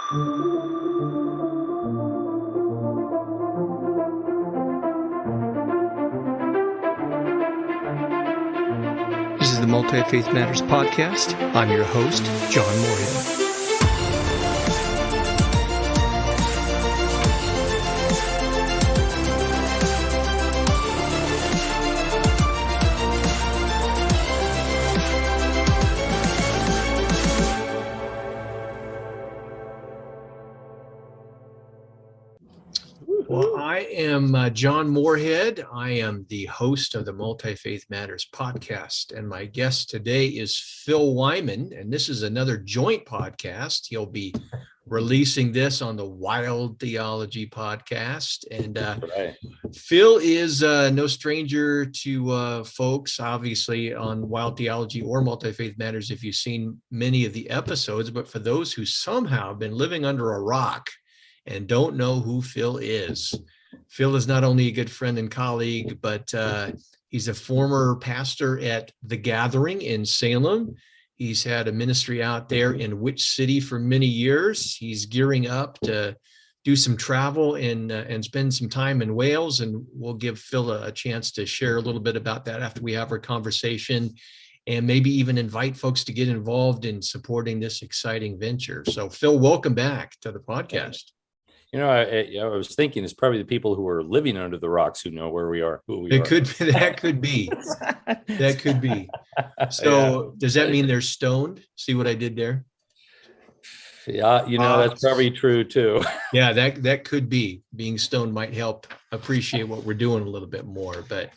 This is the Multi-Faith Matters podcast. I'm your host, John Moorhead. Well, I am John Moorhead. I am the host of the Multi-Faith Matters podcast, and my guest today is Phil Wyman, and this is another joint podcast. He'll be releasing this on the Wild Theology podcast, and Phil is no stranger to folks, obviously, on Wild Theology or Multi-Faith Matters if you've seen many of the episodes, but for those who somehow have been living under a rock and don't know who Phil is. Phil is not only a good friend and colleague, but he's a former pastor at The Gathering in Salem. He's had a ministry out there in Which City for many years. He's gearing up to do some travel and spend some time in Wales, and we'll give Phil a chance to share a little bit about that after we have our conversation, and maybe even invite folks to get involved in supporting this exciting venture. So Phil, welcome back to the podcast. You know, I was thinking it's probably the people who are living under the rocks who know where we are, who we are. That could be. That could be. So Does that mean they're stoned? See what I did there? Yeah, you know, that's probably true too. Yeah, that could be. Being stoned might help appreciate what we're doing a little bit more. But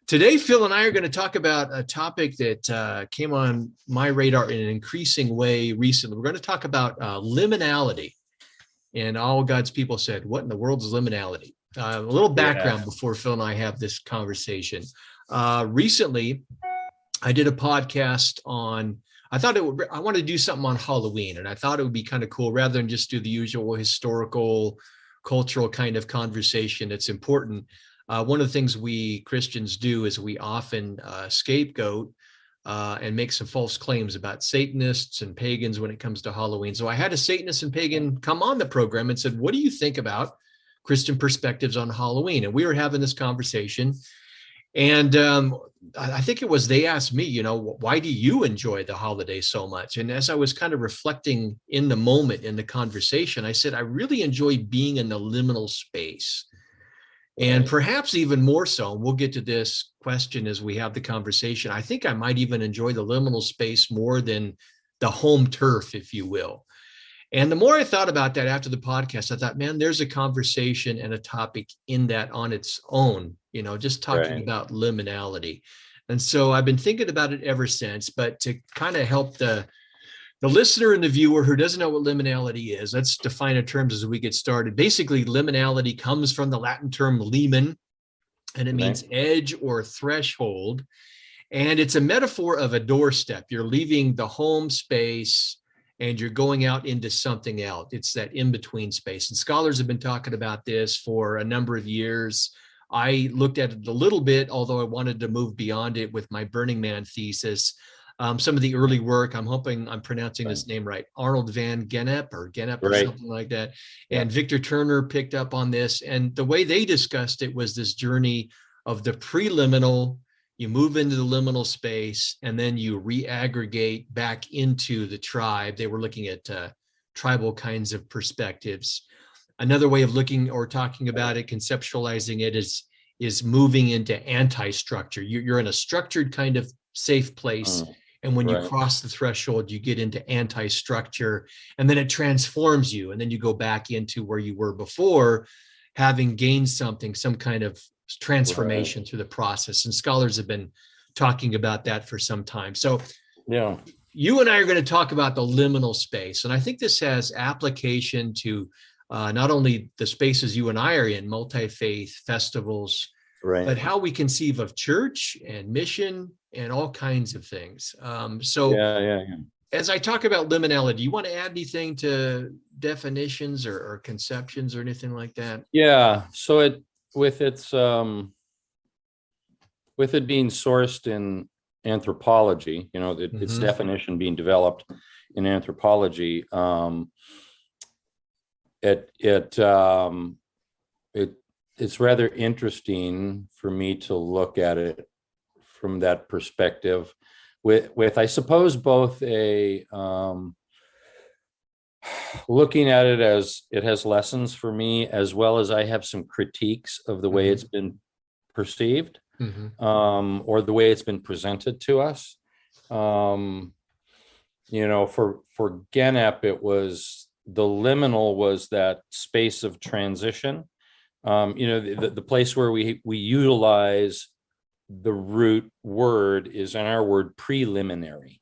today, Phil and I are going to talk about a topic that came on my radar in an increasing way recently. We're going to talk about liminality. And all God's people said, what in the world is liminality? A little background before Phil and I have this conversation. Recently, I did a podcast on, I wanted to do something on Halloween, and I thought it would be kind of cool rather than just do the usual historical, cultural kind of conversation that's important. One of the things we Christians do is we often scapegoat and make some false claims about Satanists and pagans when it comes to Halloween. So I had a Satanist and pagan come on the program and said, what do you think about Christian perspectives on Halloween? And we were having this conversation. And I think it was, they asked me, you know, why do you enjoy the holiday so much? And as I was kind of reflecting in the moment in the conversation, I said, I really enjoy being in the liminal space. And perhaps even more so, and we'll get to this question as we have the conversation, I think I might even enjoy the liminal space more than the home turf, if you will. And the more I thought about that after the podcast, I thought, man, there's a conversation and a topic in that on its own, you know, just talking about liminality. And so I've been thinking about it ever since, but to kind of help the listener and the viewer who doesn't know what liminality is, let's define a term as we get started. Basically, liminality comes from the Latin term limen, and it means edge or threshold. And it's a metaphor of a doorstep. You're leaving the home space and you're going out into something else. It's that in-between space. And scholars have been talking about this for a number of years. I looked at it a little bit, although I wanted to move beyond it with my Burning Man thesis. Some of the early work, I'm hoping I'm pronouncing his name right, Arnold van Gennep or something like that. And Victor Turner picked up on this. And the way they discussed it was this journey of the preliminal. You move into the liminal space, and then you re-aggregate back into the tribe. They were looking at tribal kinds of perspectives. Another way of looking or talking about it, conceptualizing it, is moving into anti-structure. You're in a structured kind of safe place. And when you cross the threshold, you get into anti-structure, and then it transforms you. And then you go back into where you were before, having gained something, some kind of transformation through the process. And scholars have been talking about that for some time. So you and I are going to talk about the liminal space. And I think this has application to not only the spaces you and I are in, multi-faith festivals, but how we conceive of church and mission and all kinds of things. As I talk about liminality, do you want to add anything to definitions or conceptions or anything like that? Yeah. So with it being sourced in anthropology, its definition being developed in anthropology. It's rather interesting for me to look at it from that perspective, with I suppose both a looking at it as it has lessons for me, as well as I have some critiques of the way it's been perceived, or the way it's been presented to us. For Genep, it was the liminal was that space of transition. The place where we utilize the root word is in our word preliminary.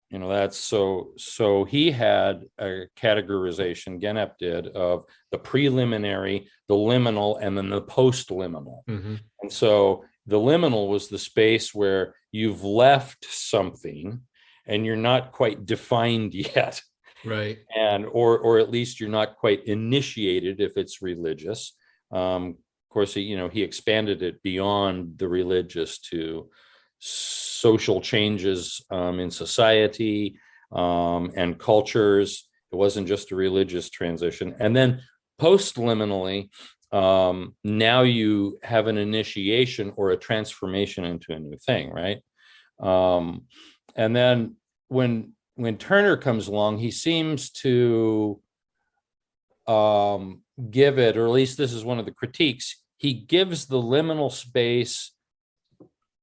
That's so he had a categorization, Genep did, of the preliminary, the liminal, and then the post-liminal. And so the liminal was the space where you've left something and you're not quite defined yet. Right. And or at least you're not quite initiated if it's religious. Of course, he expanded it beyond the religious to social changes in society and cultures. It wasn't just a religious transition. And then post-liminally, now you have an initiation or a transformation into a new thing, right? And then when Turner comes along, he seems to give it, or at least this is one of the critiques, he gives the liminal space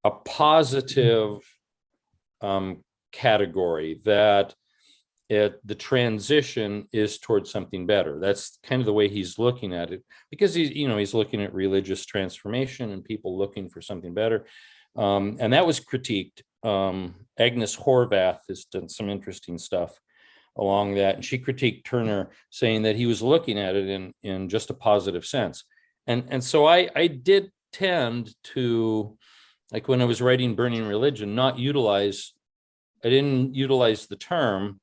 a positive category, that the transition is towards something better. That's kind of the way he's looking at it, because he's looking at religious transformation and people looking for something better. And that was critiqued. Agnes Horvath has done some interesting stuff along that, and she critiqued Turner, saying that he was looking at it in just a positive sense. And so I did tend to, like when I was writing Burning Religion, I didn't utilize the term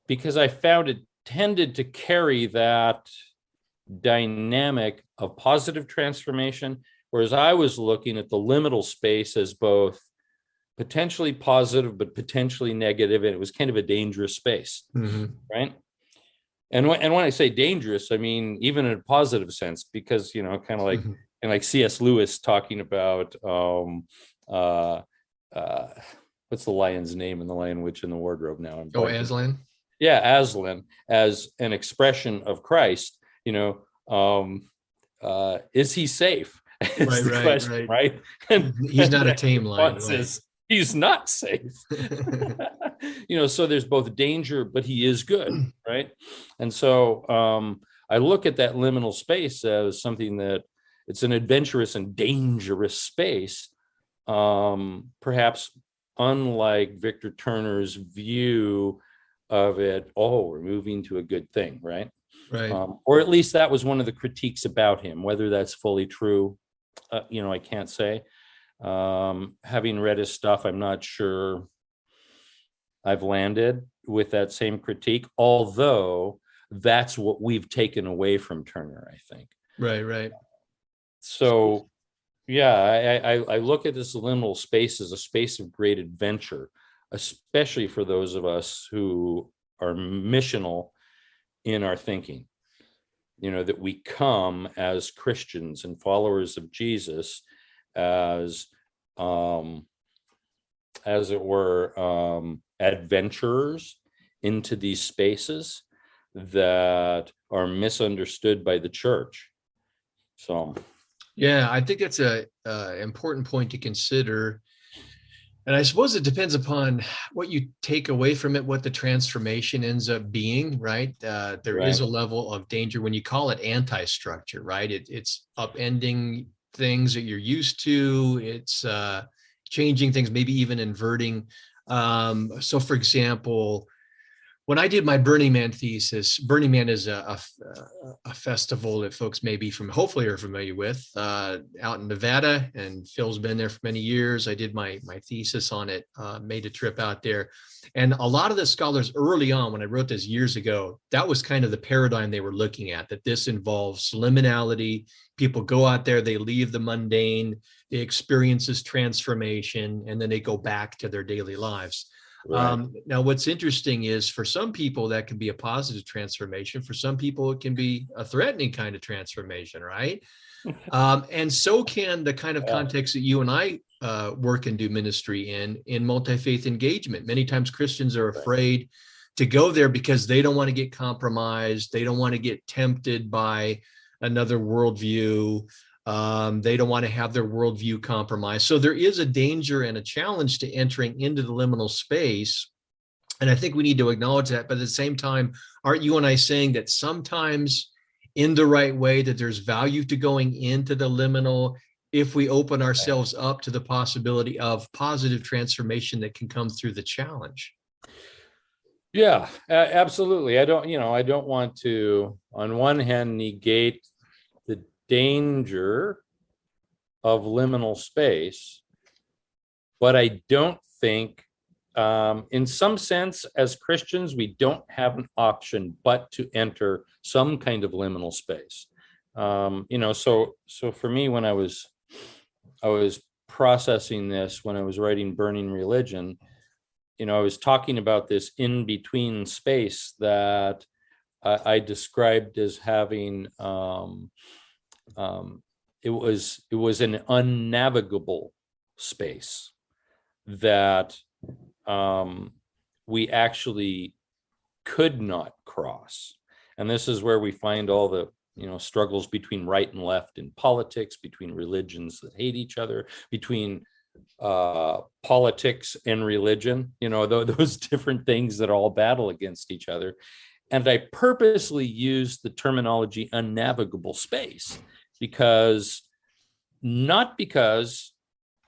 because I found it tended to carry that dynamic of positive transformation, whereas I was looking at the liminal space as both potentially positive but potentially negative, and it was kind of a dangerous space, right? And when I say dangerous, I mean even in a positive sense, because kind of like and like C.S. Lewis talking about what's the lion's name in The Lion, Witch, and the Wardrobe now? Aslan. Yeah, Aslan, as an expression of Christ. Is he safe? Is the question, right? And he's not a tame lion. Right? He's not safe. So there's both danger, but he is good, right? And so I look at that liminal space as something that it's an adventurous and dangerous space, perhaps unlike Victor Turner's view of it. Oh, we're moving to a good thing, right? Right. Or at least that was one of the critiques about him. Whether that's fully true, I can't say. Having read his stuff, I'm not sure I've landed with that same critique, although that's what we've taken away from Turner, I think. Right. So, yeah, I look at this liminal space as a space of great adventure, especially for those of us who are missional in our thinking. That we come as Christians and followers of Jesus as it were, adventurers into these spaces that are misunderstood by the church. So, yeah, I think that's a important point to consider. And I suppose it depends upon what you take away from it, what the transformation ends up being, right? There is a level of danger when you call it anti-structure, right? It's upending things that you're used to. It's changing things, maybe even inverting. So, for example, when I did my Burning Man thesis, Burning Man is a festival that folks hopefully are familiar with, out in Nevada, and Phil's been there for many years. I did my thesis on it, made a trip out there. And a lot of the scholars early on, when I wrote this years ago, that was kind of the paradigm they were looking at, that this involves liminality. People go out there, they leave the mundane, they experience this transformation, and then they go back to their daily lives. Right. Now, what's interesting is for some people that can be a positive transformation. For some people, it can be a threatening kind of transformation, right? And so can the kind of Yeah. context that you and I work and do ministry in multi-faith engagement. Many times Christians are afraid to go there because they don't want to get compromised. They don't want to get tempted by another worldview. They don't want to have their worldview compromised. So there is a danger and a challenge to entering into the liminal space. And I think we need to acknowledge that. But at the same time, aren't you and I saying that sometimes in the right way, that there's value to going into the liminal if we open ourselves up to the possibility of positive transformation that can come through the challenge? Yeah, absolutely. I don't want to, on one hand, negate the danger of liminal space, but I don't think, in some sense, as Christians, we don't have an option but to enter some kind of liminal space. So for me, when I was processing this, when I was writing Burning Religion, I was talking about this in-between space that I described as having, it was an unnavigable space that we actually could not cross. And this is where we find all the struggles between right and left in politics, between religions that hate each other, between politics and religion, those different things that all battle against each other. And I purposely used the terminology unnavigable space because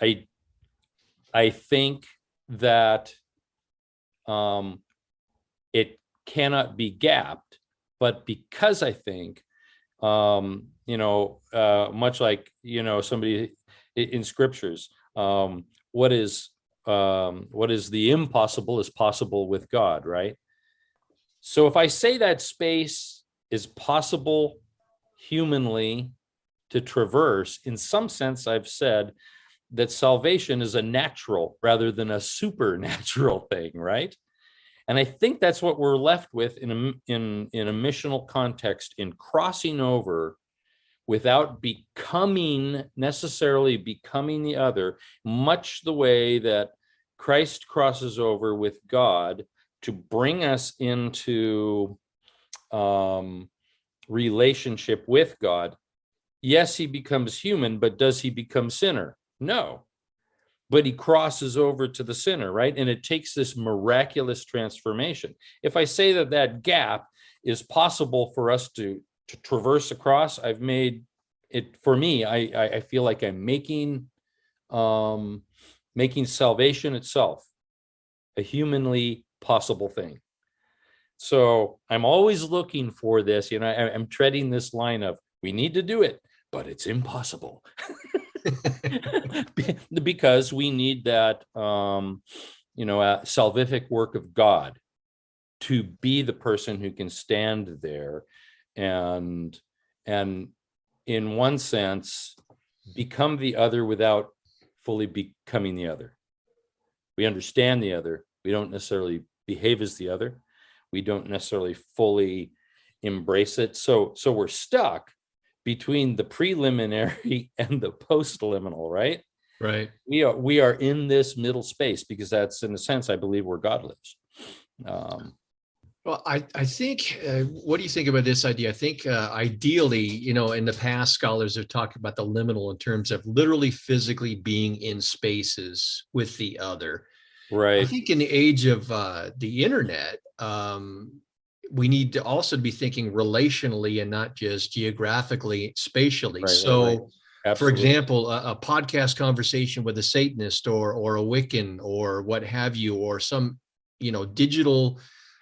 I think that it cannot be gapped, but because I think, much like, somebody in scriptures, what is the impossible is possible with God, right? So if I say that space is possible humanly to traverse, in some sense, I've said that salvation is a natural rather than a supernatural thing, right? And I think that's what we're left with in a missional context, in crossing over without necessarily becoming the other, much the way that Christ crosses over with God to bring us into relationship with God. Yes, he becomes human, but does he become sinner? No. But he crosses over to the sinner, right? And it takes this miraculous transformation. If I say that gap is possible for us to traverse across, I've made it, for me, I feel like I'm making salvation itself a humanly possible thing. So I'm always looking for this, I'm treading this line of, we need to do it, but it's impossible. Because we need that salvific work of God to be the person who can stand there and in one sense become the other without fully becoming the other. We understand the other. We don't necessarily behave as the other. We don't necessarily fully embrace it. So we're stuck between the preliminary and the post-liminal, right? Right. We are in this middle space because that's, in a sense, I believe, where God lives. Well, I think, what do you think about this idea? I think ideally, in the past, scholars have talked about the liminal in terms of literally physically being in spaces with the other. Right. I think in the age of the internet, we need to also be thinking relationally and not just geographically, spatially. Right, so, right. for example, a podcast conversation with a Satanist or a Wiccan or what have you, or some, digital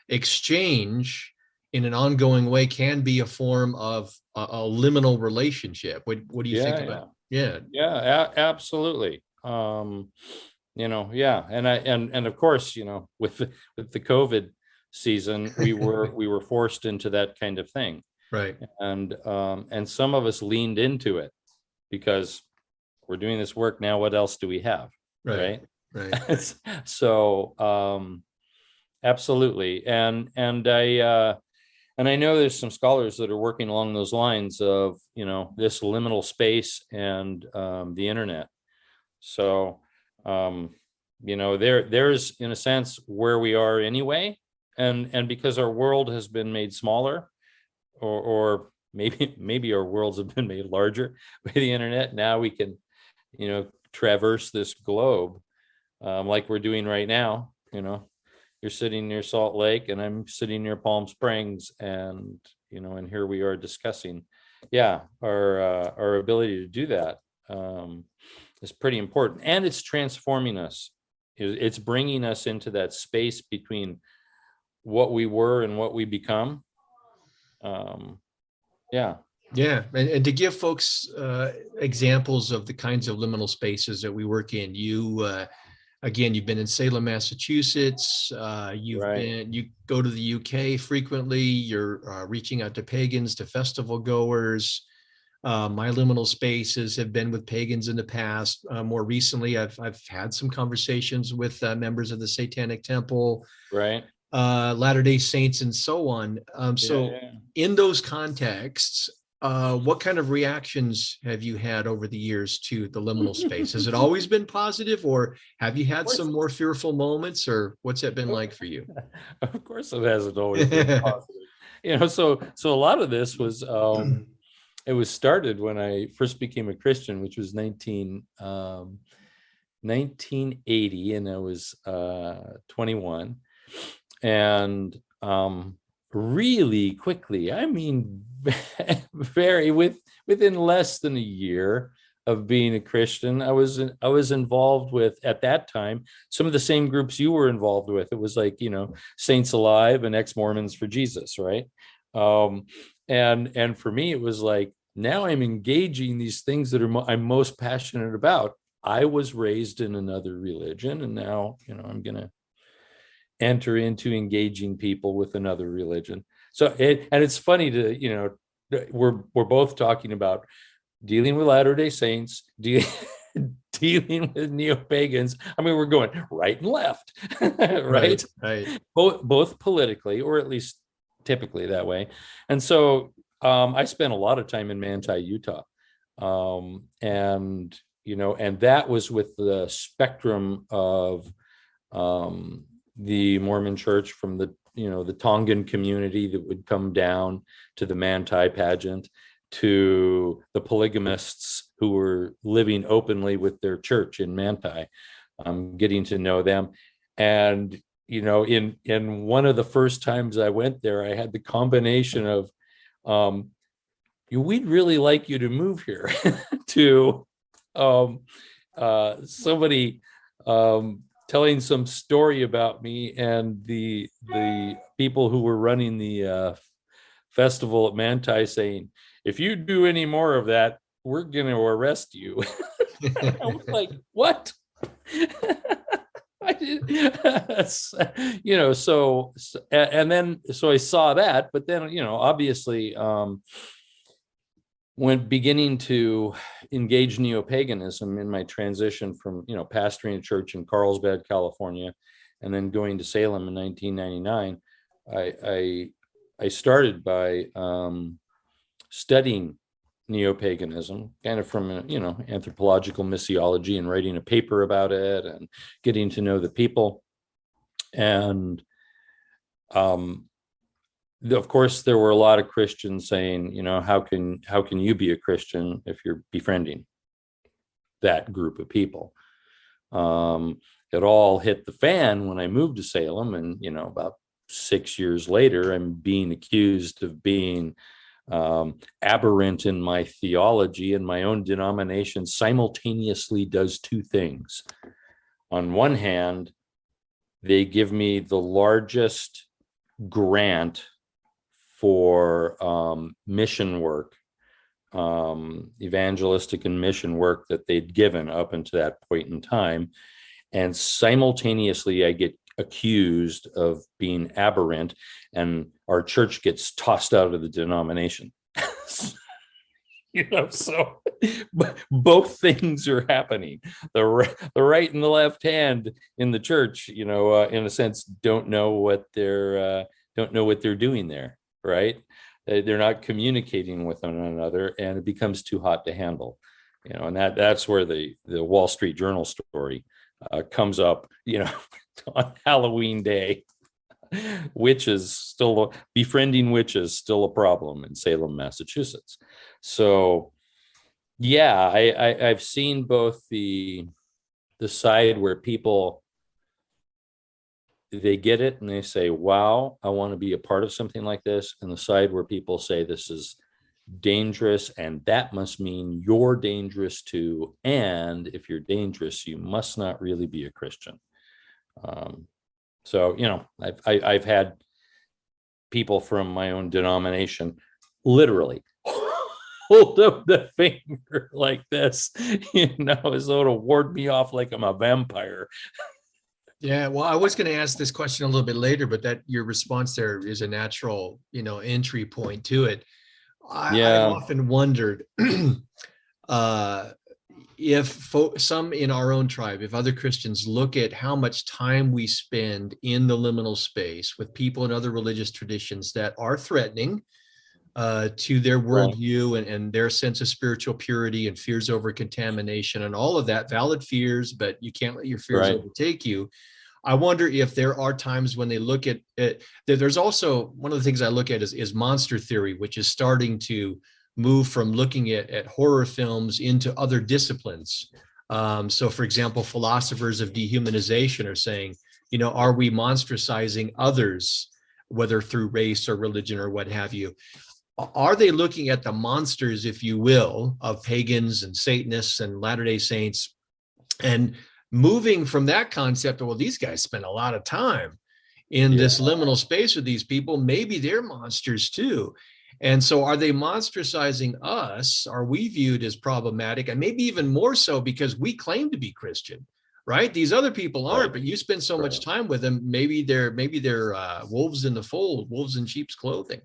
exchange in an ongoing way can be a form of a liminal relationship. What do you think about it? Yeah, absolutely. And of course, with the COVID season, we were forced into that kind of thing. Right. And some of us leaned into it because we're doing this work now. What else do we have? Right. Right. So absolutely. And I know there's some scholars that are working along those lines of, this liminal space and the internet. So, there's in a sense where we are anyway. And because our world has been made smaller, or maybe our worlds have been made larger by the internet, now we can, traverse this globe like we're doing right now. You're sitting near Salt Lake and I'm sitting near Palm Springs, and and here we are discussing, our ability to do that is pretty important, and it's transforming us. It's bringing us into that space between what we were and what we become. Yeah, and to give folks examples of the kinds of liminal spaces that we work in, again, you've been in Salem, Massachusetts. You go to the UK frequently. You're reaching out to pagans, to festival goers. My liminal spaces have been with pagans in the past. More recently, I've had some conversations with members of the Satanic Temple, right, Latter-day Saints, and so on. In those contexts, what kind of reactions have you had over the years to the liminal space? Has it always been positive, or have you had some more fearful moments, or what's that been like for you? Of course it hasn't always been positive. So a lot of this was, it was started when I first became a Christian, which was 1980, and I was 21. And really quickly, I mean, within less than a year of being a Christian, I was involved with, at that time, some of the same groups you were involved with. It was like, Saints Alive and Ex-Mormons for Jesus, right? And for me, it was like, now I'm engaging these things that I'm most passionate about. I was raised in another religion, and now, I'm going to enter into engaging people with another religion. So it's funny to, we're both talking about dealing with Latter-day Saints, dealing with neo-pagans. I mean, we're going right and left, right? Right. Both politically, or at least typically that way. And so I spent a lot of time in Manti, Utah. And that was with the spectrum of the Mormon church, from the the Tongan community that would come down to the Manti pageant, to the polygamists who were living openly with their church in Manti, getting to know them. And in one of the first times I went there, I had the combination of we'd really like you to move here, to somebody telling some story about me, and the people who were running the festival at Manti saying, if you do any more of that, we're going to arrest you. I was like, what? I did, so I saw that, but then, obviously, when beginning to engage neo-paganism in my transition from, pastoring a church in Carlsbad, California, and then going to Salem in 1999, I started by studying neo-paganism, kind of from anthropological missiology, and writing a paper about it and getting to know the people. And of course, there were a lot of Christians saying, how can you be a Christian if you're befriending that group of people? It all hit the fan when I moved to Salem, and about 6 years later, I'm being accused of being aberrant in my theology, and my own denomination simultaneously does two things. On one hand, they give me the largest grant for mission work, evangelistic and mission work that they'd given up until that point in time. And simultaneously, I get accused of being aberrant, and our church gets tossed out of the denomination. So both things are happening. The right and the left hand in the church, in a sense, don't know what they're doing there, right? They're not communicating with one another, and it becomes too hot to handle. And that's where the Wall Street Journal story comes up, on Halloween Day. Befriending witches still a problem in Salem, Massachusetts. So yeah, I've seen both the side where people, they get it and they say, wow, I want to be a part of something like this, and the side where people say this is dangerous, and that must mean you're dangerous too, and if you're dangerous, you must not really be a Christian. So I've had people from my own denomination literally hold up the finger like this, as though to ward me off like I'm a vampire. Yeah, well, I was going to ask this question a little bit later, but that your response there is a natural, entry point to it. I've often wondered if some in our own tribe, if other Christians look at how much time we spend in the liminal space with people in other religious traditions that are threatening to their worldview and their sense of spiritual purity and fears over contamination and all of that, valid fears, but you can't let your fears overtake you. I wonder if there are times when they look at it. There's also one of the things I look at is monster theory, which is starting to move from looking at horror films into other disciplines. So, for example, philosophers of dehumanization are saying, are we monstrosizing others, whether through race or religion or what have you? Are they looking at the monsters, if you will, of pagans and Satanists and Latter-day Saints, and moving from that concept of, well, these guys spend a lot of time in this liminal space with these people, maybe they're monsters too. And so are they monstrosizing us? Are we viewed as problematic? And maybe even more so because we claim to be Christian, right? These other people aren't, but you spend so much time with them. Maybe they're wolves in the fold, wolves in sheep's clothing.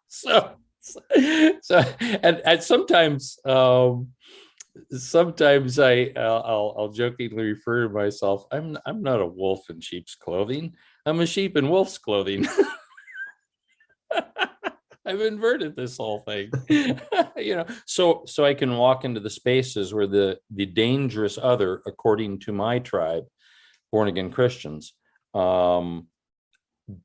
So and sometimes I'll jokingly refer to myself, I'm not a wolf in sheep's clothing, I'm a sheep in wolf's clothing. I've inverted this whole thing. So I can walk into the spaces where the dangerous other, according to my tribe, born again Christians,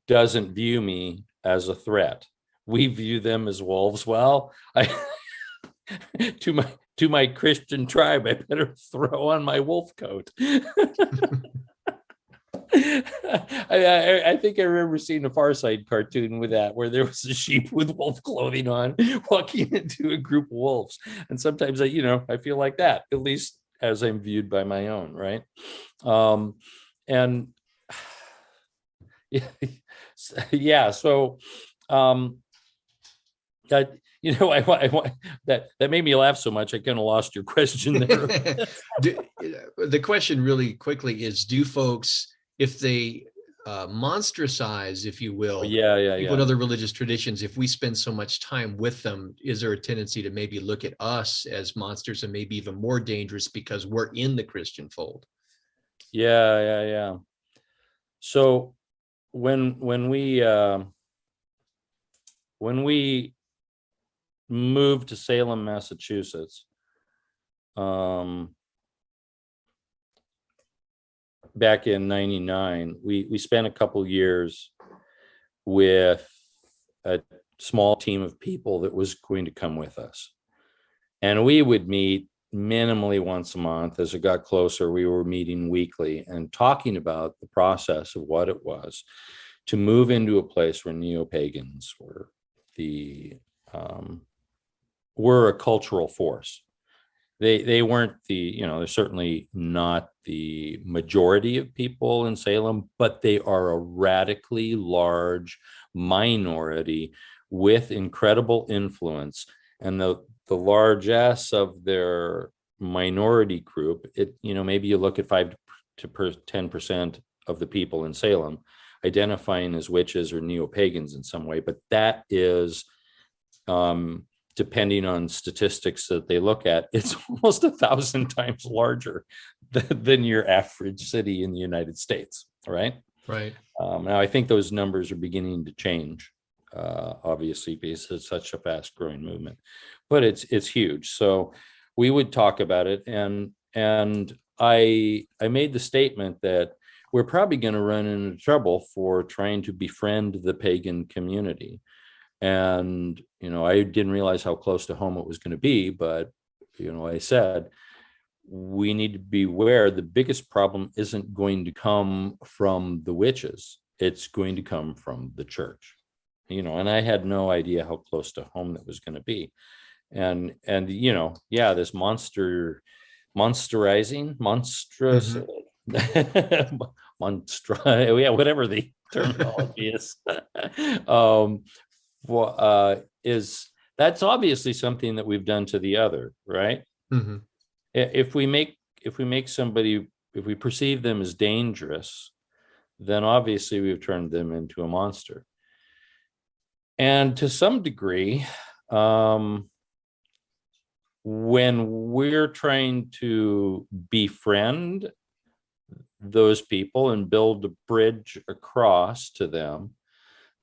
doesn't view me as a threat. We view them as wolves. Well, to my Christian tribe, I better throw on my wolf coat. I think I remember seeing a Far Side cartoon with that, where there was a sheep with wolf clothing on walking into a group of wolves. And sometimes I feel like that, at least as I'm viewed by my own, right? And yeah, so that made me laugh so much I kind of lost your question there. The question really quickly is, do folks, if they monstrosize, if you will, people in other religious traditions, if we spend so much time with them, is there a tendency to maybe look at us as monsters and maybe even more dangerous because we're in the Christian fold? Yeah. So when we moved to Salem, Massachusetts, back in '99, we spent a couple years with a small team of people that was going to come with us, and we would meet minimally once a month. As it got closer, we were meeting weekly and talking about the process of what it was to move into a place where neo-pagans were a cultural force. They weren't they're certainly not the majority of people in Salem, but they are a radically large minority with incredible influence. And the largesse of their minority group, maybe you look at 5 to 10% of the people in Salem identifying as witches or neo-pagans in some way, but that is Depending on statistics that they look at, it's almost 1,000 times larger than your average city in the United States, right? Right. Now, I think those numbers are beginning to change, obviously, because it's such a fast-growing movement, but it's huge. So we would talk about it, and I made the statement that we're probably going to run into trouble for trying to befriend the pagan community. And, I didn't realize how close to home it was going to be, but, I said, we need to beware. The biggest problem isn't going to come from the witches. It's going to come from the church, and I had no idea how close to home that was going to be. And, this monsterizing, monstrous, whatever the terminology is, is that's obviously something that we've done to the other, right? Mm-hmm. If we perceive them as dangerous, then obviously we've turned them into a monster. And to some degree, when we're trying to befriend those people and build a bridge across to them,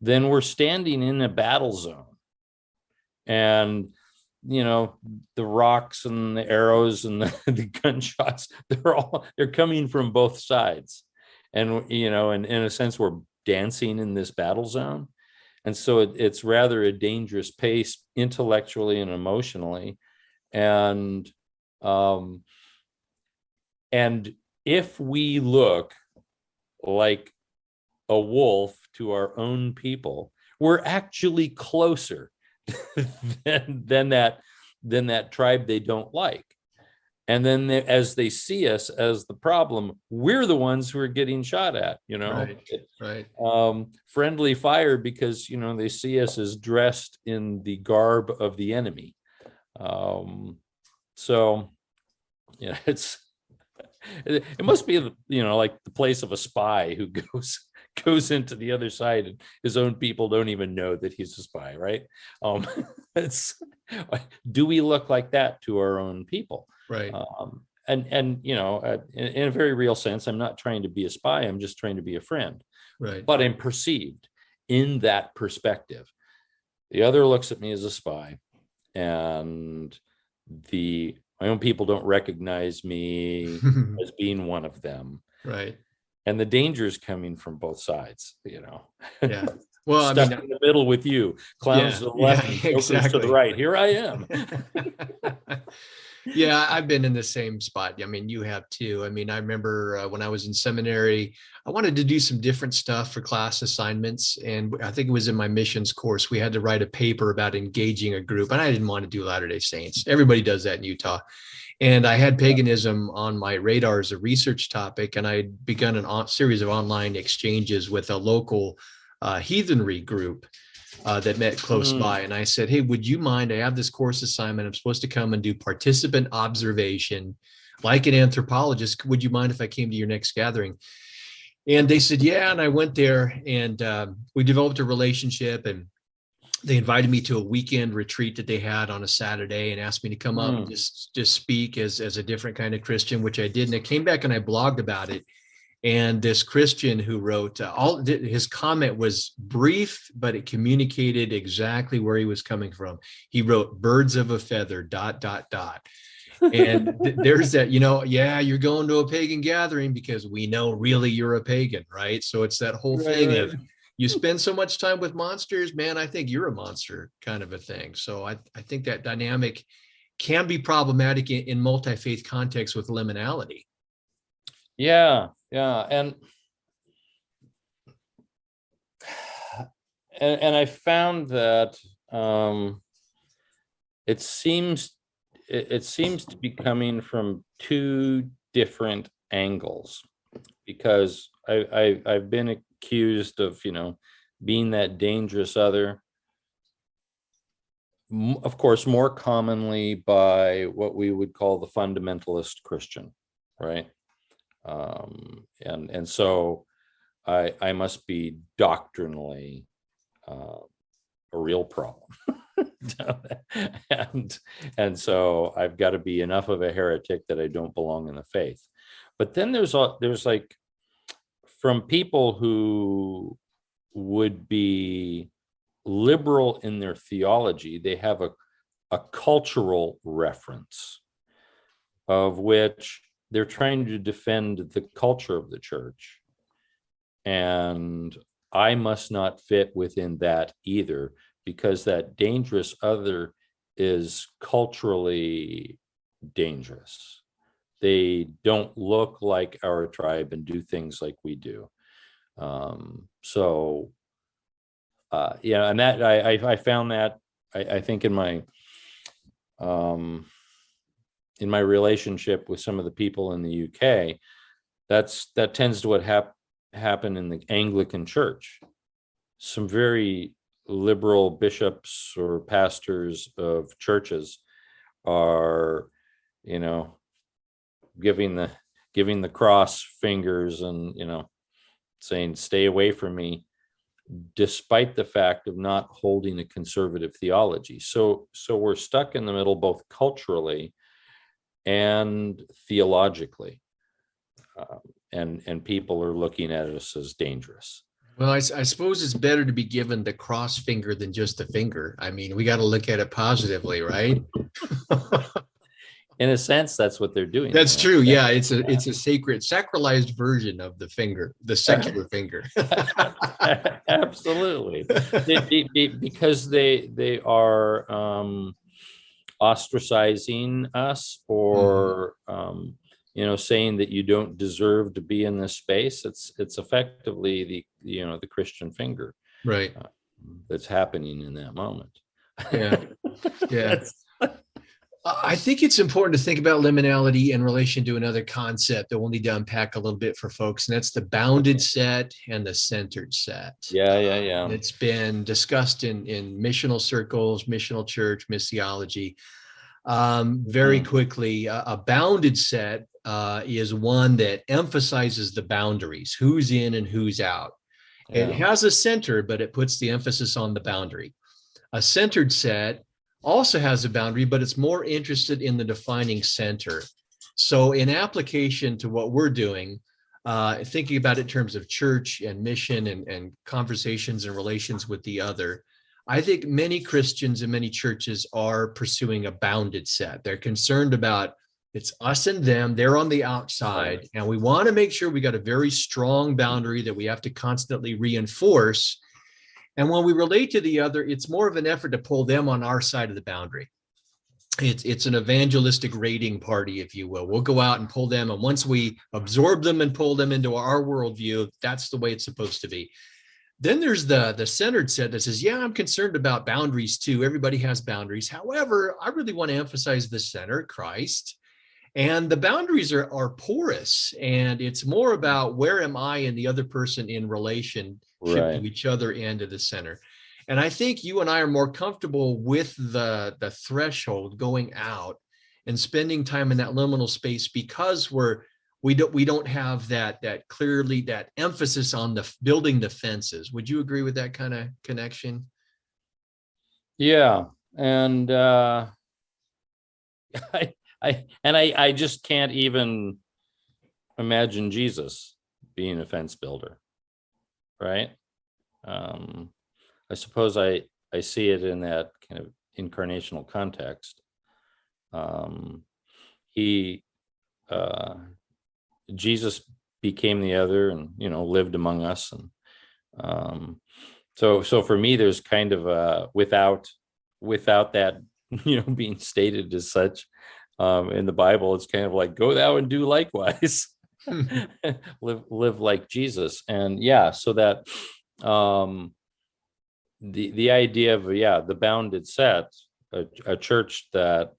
then we're standing in a battle zone. And, the rocks and the arrows and the gunshots, they're coming from both sides. And, and in a sense, we're dancing in this battle zone. And so it's rather a dangerous pace intellectually and emotionally. And if we look like a wolf to our own people, we're actually closer than that tribe they don't like. And then as they see us as the problem, we're the ones who are getting shot at, Right. Friendly fire, because, they see us as dressed in the garb of the enemy. So, it must be, like the place of a spy who goes into the other side, and his own people don't even know that he's a spy, right? Do we look like that to our own people? Right. In a very real sense, I'm not trying to be a spy. I'm just trying to be a friend. Right. But I'm perceived in that perspective. The other looks at me as a spy, and my own people don't recognize me as being one of them. Right. And the danger is coming from both sides, Yeah. Well, stuck in the middle with you, clowns to the left, and jokers to the right. Here I am. Yeah, I've been in the same spot. I mean, you have too. I mean, I remember when I was in seminary, I wanted to do some different stuff for class assignments. And I think it was in my missions course, we had to write a paper about engaging a group. And I didn't want to do Latter-day Saints. Everybody does that in Utah. And I had paganism on my radar as a research topic. And I had begun a series of online exchanges with a local heathenry group that met close by. And I said, hey, would you mind? I have this course assignment. I'm supposed to come and do participant observation like an anthropologist. Would you mind if I came to your next gathering? And they said, yeah. And I went there, and we developed a relationship, and they invited me to a weekend retreat that they had on a Saturday and asked me to come up and just speak as a different kind of Christian, which I did. And I came back and I blogged about it. And this Christian who wrote his comment was brief, but it communicated exactly where he was coming from. He wrote "birds of a feather ... And there's that, yeah, you're going to a pagan gathering because we know really you're a pagan, right? So it's that whole thing of you spend so much time with monsters, man, I think you're a monster kind of a thing. So I think that dynamic can be problematic in multi-faith context with liminality. Yeah. And I found that it seems to be coming from two different angles, because I've been accused of, being that dangerous other, of course, more commonly by what we would call the fundamentalist Christian, right? And so I must be doctrinally a real problem. and so I've got to be enough of a heretic that I don't belong in the faith. But then there's like, from people who would be liberal in their theology, they have a cultural reference of which they're trying to defend the culture of the church. And I must not fit within that either, because that dangerous other is culturally dangerous. They don't look like our tribe and do things like we do. Yeah, and that I found that I think in my relationship with some of the people in the UK, that tends to what happen in the Anglican Church. Some very liberal bishops or pastors of churches are, giving the cross fingers and, saying, stay away from me, despite the fact of not holding a conservative theology. So we're stuck in the middle, both culturally and theologically. And people are looking at us as dangerous. Well, I suppose it's better to be given the cross finger than just the finger. I mean, we got to look at it positively, right? In a sense, that's what they're doing. That's true. Yeah, it's a sacralized version of the finger, the secular finger. Absolutely, because they are ostracizing us, or saying that you don't deserve to be in this space. It's effectively the Christian finger, right? That's happening in that moment. Yeah. I think it's important to think about liminality in relation to another concept that we'll need to unpack a little bit for folks, and that's the bounded set and the centered set. Yeah. It's been discussed in missional circles, missional church, missiology. Very quickly, a bounded set is one that emphasizes the boundaries, who's in and who's out. Yeah. It has a center, but it puts the emphasis on the boundary. A centered set also has a boundary, but it's more interested in the defining center. So in application to what we're doing, thinking about it in terms of church and mission and conversations and relations with the other, I think many Christians and many churches are pursuing a bounded set. They're concerned about it's us and them, they're on the outside, and we want to make sure we got a very strong boundary that we have to constantly reinforce. And when we relate to the other, it's more of an effort to pull them on our side of the boundary. It's an evangelistic raiding party, if you will. We'll go out and pull them, and once we absorb them and pull them into our worldview, that's the way it's supposed to be. Then there's the centered set that says, yeah, I'm concerned about boundaries too. Everybody has boundaries. However, I really want to emphasize the center, Christ. And the boundaries are porous, and it's more about where am I and the other person in relationship to each other and to the center. And I think you and I are more comfortable with the threshold going out and spending time in that liminal space because we don't have that clearly that emphasis on the building the fences. Would you agree with that kind of connection? Yeah, and I just can't even imagine Jesus being a fence builder, right? I suppose I see it in that kind of incarnational context. Jesus became the other and lived among us, and so for me there's kind of a without that being stated as such in the Bible, it's kind of like go thou and do likewise. live like Jesus. And so that the idea of the bounded set, a church that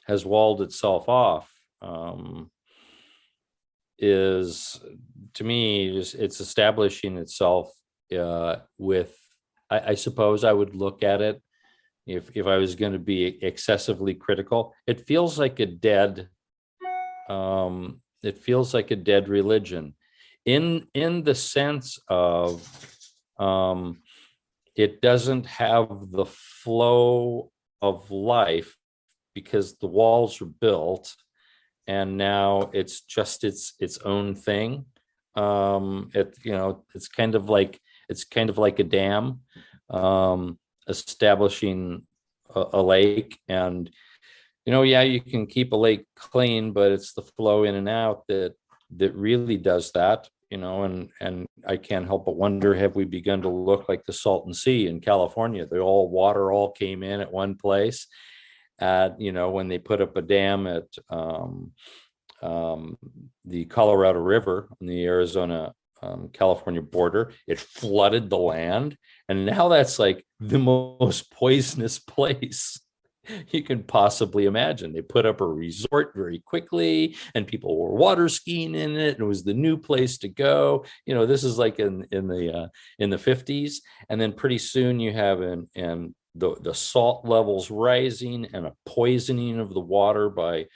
has walled itself off, is, to me, it's establishing itself with, I suppose I would look at it, if I was going to be excessively critical, it feels like a dead religion, in the sense of it doesn't have the flow of life because the walls are built and now it's just its own thing. It's kind of like a dam, establishing a lake. And yeah, you can keep a lake clean, but it's the flow in and out that really does that. And I can't help but wonder, have we begun to look like the Salton Sea in California? The water all came in at one place when they put up a dam at the Colorado River on the Arizona California border. It flooded the land, and now that's like the most poisonous place you can possibly imagine. They put up a resort very quickly, and people were water skiing in it, and it was the new place to go. This is like in the 50s, and then pretty soon you have the salt levels rising and a poisoning of the water by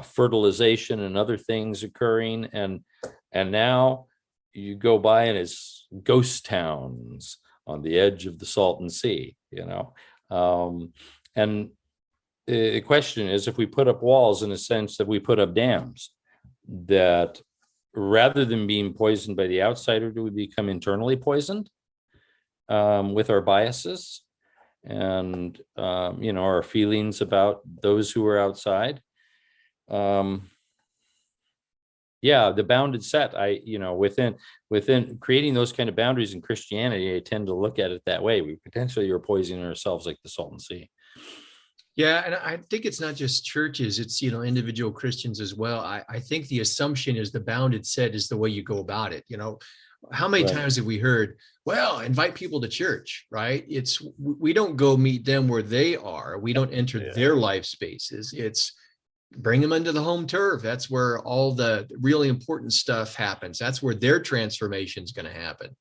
fertilization and other things occurring, and now you go by and it's ghost towns on the edge of the Salton Sea. And the question is, if we put up walls, in a sense that we put up dams, that rather than being poisoned by the outsider, do we become internally poisoned with our biases and our feelings about those who are outside? The bounded set, within creating those kind of boundaries in Christianity, I tend to look at it that way. We potentially are poisoning ourselves like the Salton Sea. Yeah, and I think it's not just churches, it's individual Christians as well. I think the assumption is the bounded set is the way you go about it. How many times have we heard, well, invite people to church, right? We don't go meet them where they are. We don't enter their life spaces. It's bring them into the home turf. That's where all the really important stuff happens. That's where their transformation is going to happen.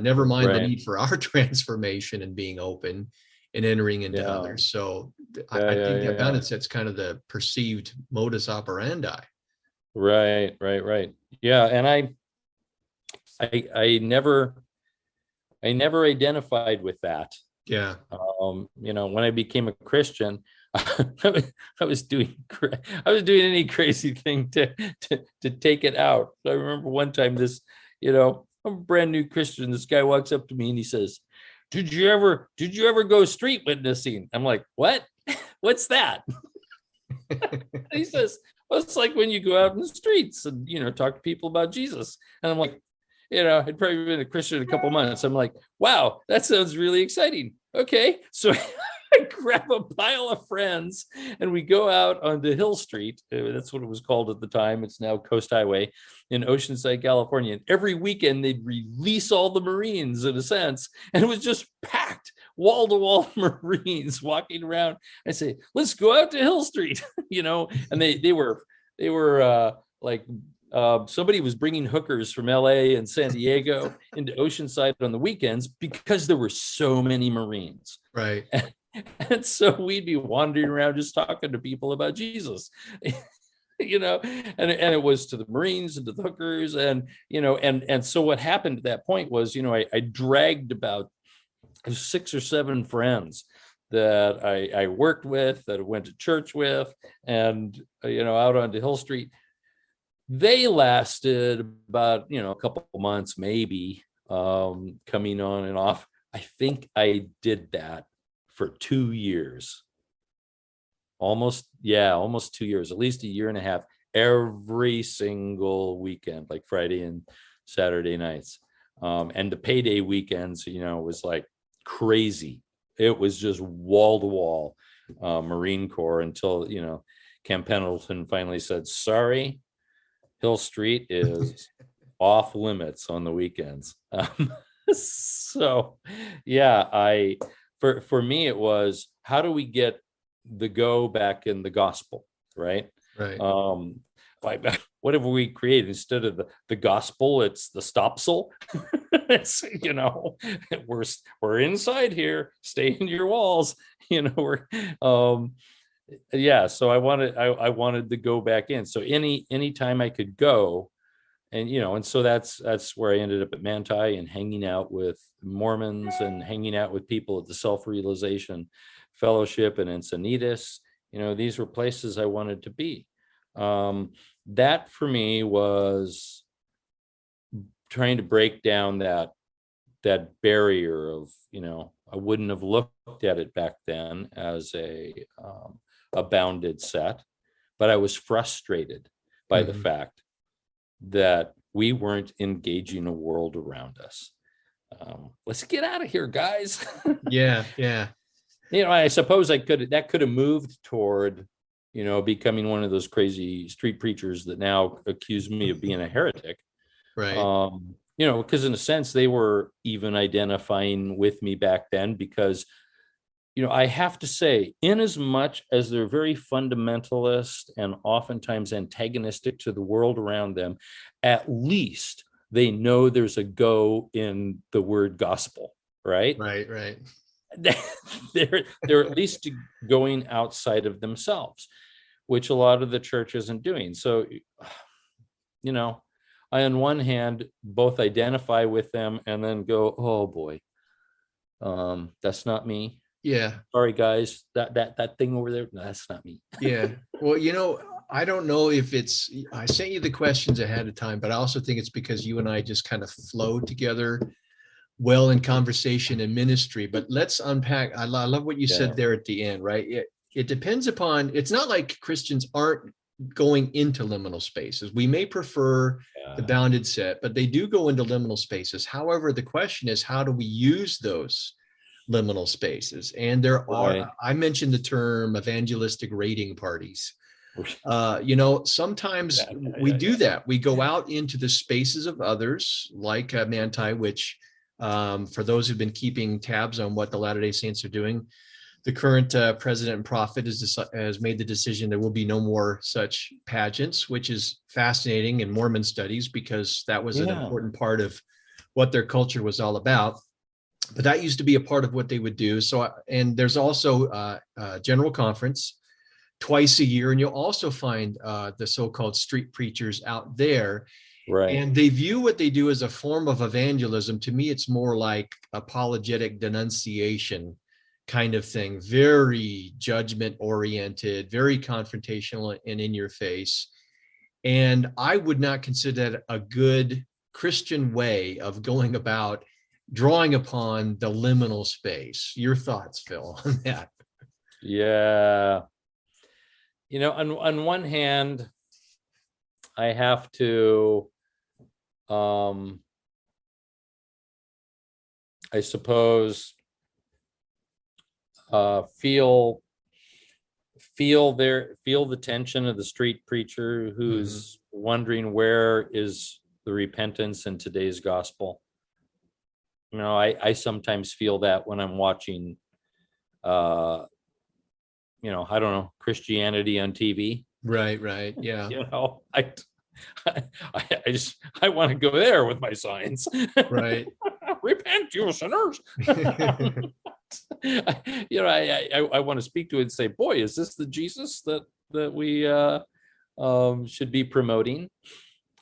Never mind the need for our transformation and being open and entering into others. So I think that bounded set's kind of the perceived modus operandi. Right. Yeah. And I never identified with that. Yeah. When I became a Christian, I was doing any crazy thing to take it out. I remember one time I'm a brand new Christian. This guy walks up to me and he says, Did you ever go street witnessing? I'm like, what? What's that? He says, well, it's like when you go out in the streets and, talk to people about Jesus. And I'm like, I'd probably been a Christian a couple months. I'm like, wow, that sounds really exciting. Okay. So I grab a pile of friends and we go out onto Hill Street. That's what it was called at the time. It's now Coast Highway in Oceanside, California. And every weekend they'd release all the Marines, in a sense. And it was just packed, wall to wall Marines walking around. I say, let's go out to Hill Street, and they were like, somebody was bringing hookers from LA and San Diego into Oceanside on the weekends because there were so many Marines. Right. And so we'd be wandering around just talking to people about Jesus, and it was to the Marines and to the hookers. And so what happened at that point was, I dragged about 6 or 7 friends that I worked with, that I went to church with, and, out onto Hill Street. They lasted about, a couple of months, maybe, coming on and off. I think I did that for 2 years. Almost 2 years, at least a year and a half, every single weekend, like Friday and Saturday nights. And the payday weekends, was like crazy. It was just wall to wall Marine Corps until, Camp Pendleton finally said, sorry, Hill Street is off limits on the weekends. So yeah, for me, it was, how do we get the go back in the gospel, right? Right. Whatever we create, instead of the gospel, it's the stopsel. It's, we're inside here, stay in your walls, we're so I wanted to go back in. So any time I could go, and so that's where I ended up at Manti and hanging out with Mormons and hanging out with people at the Self-Realization Fellowship and Encinitas. These were places I wanted to be. That for me was trying to break down that barrier of, I wouldn't have looked at it back then as a bounded set, but I was frustrated by the fact that we weren't engaging a world around us. Let's get out of here, guys. Yeah. I suppose that could have moved toward, becoming one of those crazy street preachers that now accuse me of being a heretic. Right. Because in a sense, they were even identifying with me back then, because, I have to say, in as much as they're very fundamentalist and oftentimes antagonistic to the world around them, at least they know there's a go in the word gospel, right? Right. They're at least going outside of themselves, which a lot of the church isn't doing. So, I, on one hand, both identify with them and then go, oh boy, that's not me. Yeah. Sorry, guys, that thing over there, no, that's not me. Yeah. Well, I don't know if I sent you the questions ahead of time, but I also think it's because you and I just kind of flow together well in conversation and ministry. But let's unpack. I love what you said there at the end, right? It depends upon, it's not like Christians aren't going into liminal spaces. We may prefer the bounded set, but they do go into liminal spaces. However, the question is, how do we use those liminal spaces? And there are, I mentioned the term evangelistic raiding parties. Sometimes we do that. We go out into the spaces of others, like Manti, which for those who've been keeping tabs on what the Latter-day Saints are doing, the current president and prophet has made the decision there will be no more such pageants, which is fascinating in Mormon studies, because that was an important part of what their culture was all about. But that used to be a part of what they would do. So, and there's also a general conference twice a year, and you'll also find the so-called street preachers out there. Right. And they view what they do as a form of evangelism. To me, it's more like apologetic denunciation kind of thing, very judgment oriented, very confrontational and in your face. And I would not consider that a good Christian way of going about drawing upon the liminal space. Your thoughts, Phil, on that? Yeah. On one hand, I have to, I suppose, feel the tension of the street preacher who's wondering, where is the repentance in today's gospel? I sometimes feel that when I'm watching, I don't know, Christianity on TV. Right. Yeah. I want to go there with my signs. Right. Repent, you sinners. I want to speak to it and say, boy, is this the Jesus that we should be promoting?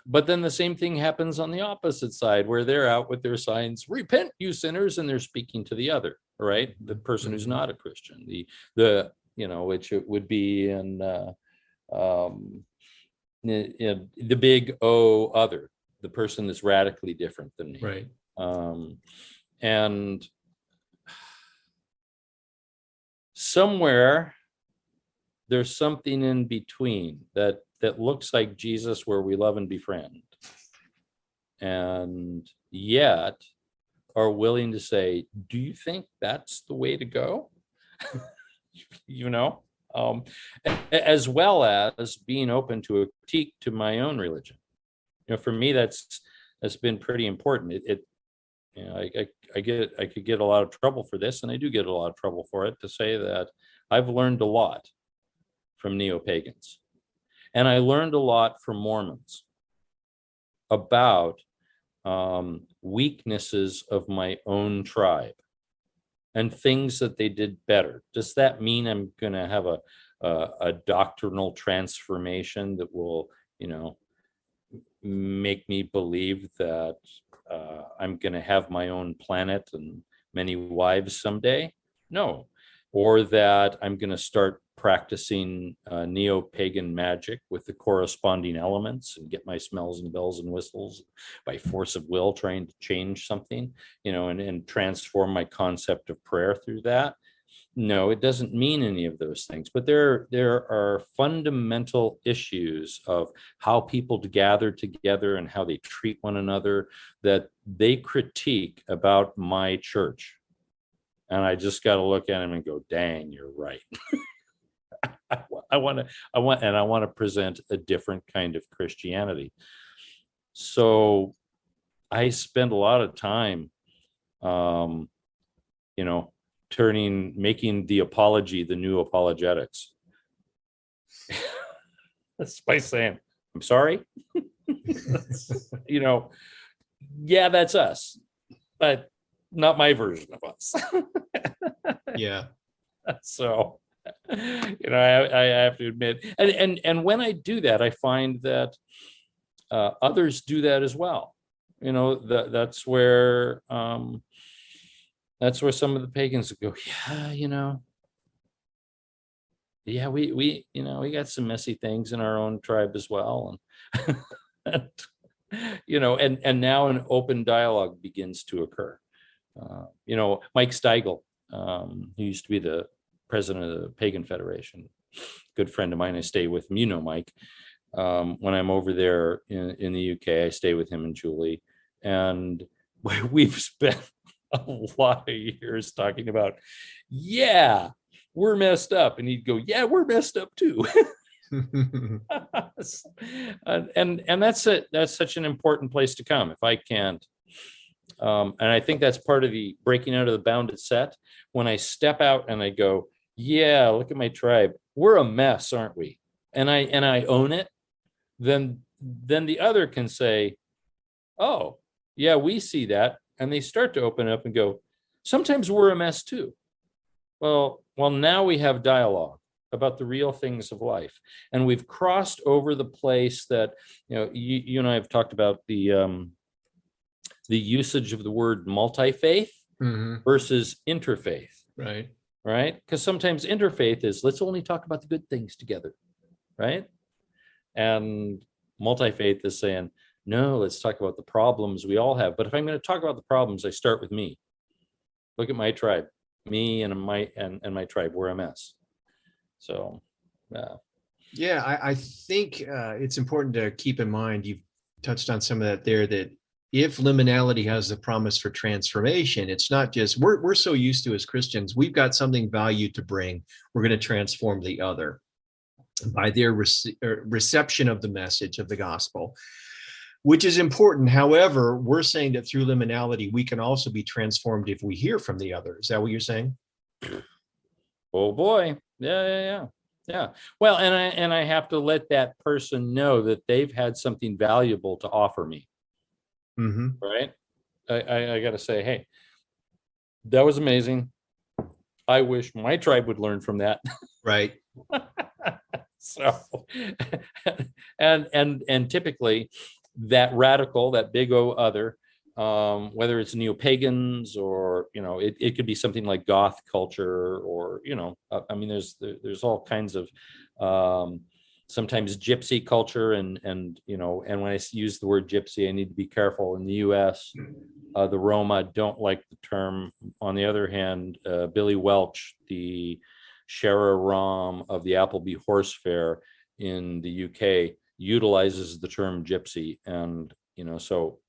But then the same thing happens on the opposite side, where they're out with their signs, repent, you sinners, and they're speaking to the other, right? The person who's not a Christian, the which it would be in the big O other, the person that's radically different than me. Right. And somewhere there's something in between that looks like Jesus, where we love and befriend, and yet are willing to say, do you think that's the way to go? As well as being open to a critique to my own religion. For me, that's been pretty important. I could get a lot of trouble for this, and I do get a lot of trouble for it, to say that I've learned a lot from neo-pagans, and I learned a lot from Mormons about weaknesses of my own tribe and things that they did better. Does that mean I'm going to have a doctrinal transformation that will, make me believe that I'm going to have my own planet and many wives someday? No, or that I'm going to start practicing neo-pagan magic with the corresponding elements and get my smells and bells and whistles by force of will, trying to change something, and transform my concept of prayer through that. No, it doesn't mean any of those things, but there are fundamental issues of how people gather together and how they treat one another that they critique about my church. And I just got to look at them and go, dang, you're right. I want to present a different kind of Christianity. So I spend a lot of time, making the apology the new apologetics. That's by saying, I'm sorry. Yeah, that's us, but not my version of us. Yeah. So, I have to admit, and when I do that, I find that others do that as well. That's where some of the pagans go, we got some messy things in our own tribe as well, and and now an open dialogue begins to occur. Mike Steigel, who used to be the president of the Pagan Federation, good friend of mine. I stay with him, Mike. When I'm over there in the UK, I stay with him and Julie, and we've spent a lot of years talking about, yeah, we're messed up, and he'd go, yeah, we're messed up too. and that's it. That's such an important place to come. If I can't, and I think that's part of the breaking out of the bounded set. When I step out and I go, yeah, look at my tribe, we're a mess, aren't we? And I own it. Then the other can say, oh, yeah, we see that. And they start to open up and go, sometimes we're a mess too. Well, now we have dialogue about the real things of life. And we've crossed over the place that, you and I have talked about the usage of the word multi-faith versus interfaith. Right. Because sometimes interfaith is, let's only talk about the good things together. Right. And multi-faith is saying, no, let's talk about the problems we all have. But if I'm going to talk about the problems, I start with me. Look at my tribe, me and my tribe, we're a mess. So, yeah, I think it's important to keep in mind, you've touched on some of that there, that if liminality has the promise for transformation, it's not just, we're so used to as Christians, we've got something value to bring. We're going to transform the other by their reception of the message of the gospel, which is important. However, we're saying that through liminality, we can also be transformed if we hear from the other. Is that what you're saying? Oh boy. Yeah. Well, and I have to let that person know that they've had something valuable to offer me. Right. I got to say, hey, that was amazing. I wish my tribe would learn from that. Right. So, and typically that radical, that big O other, whether it's neo-pagans or, it could be something like goth culture or, I mean, there's all kinds of, sometimes gypsy culture and when I use the word gypsy, I need to be careful. In the US, the Roma don't like the term. On the other hand, Billy Welch, the Shara Ram of the Appleby Horse Fair in the UK, utilizes the term gypsy. And, so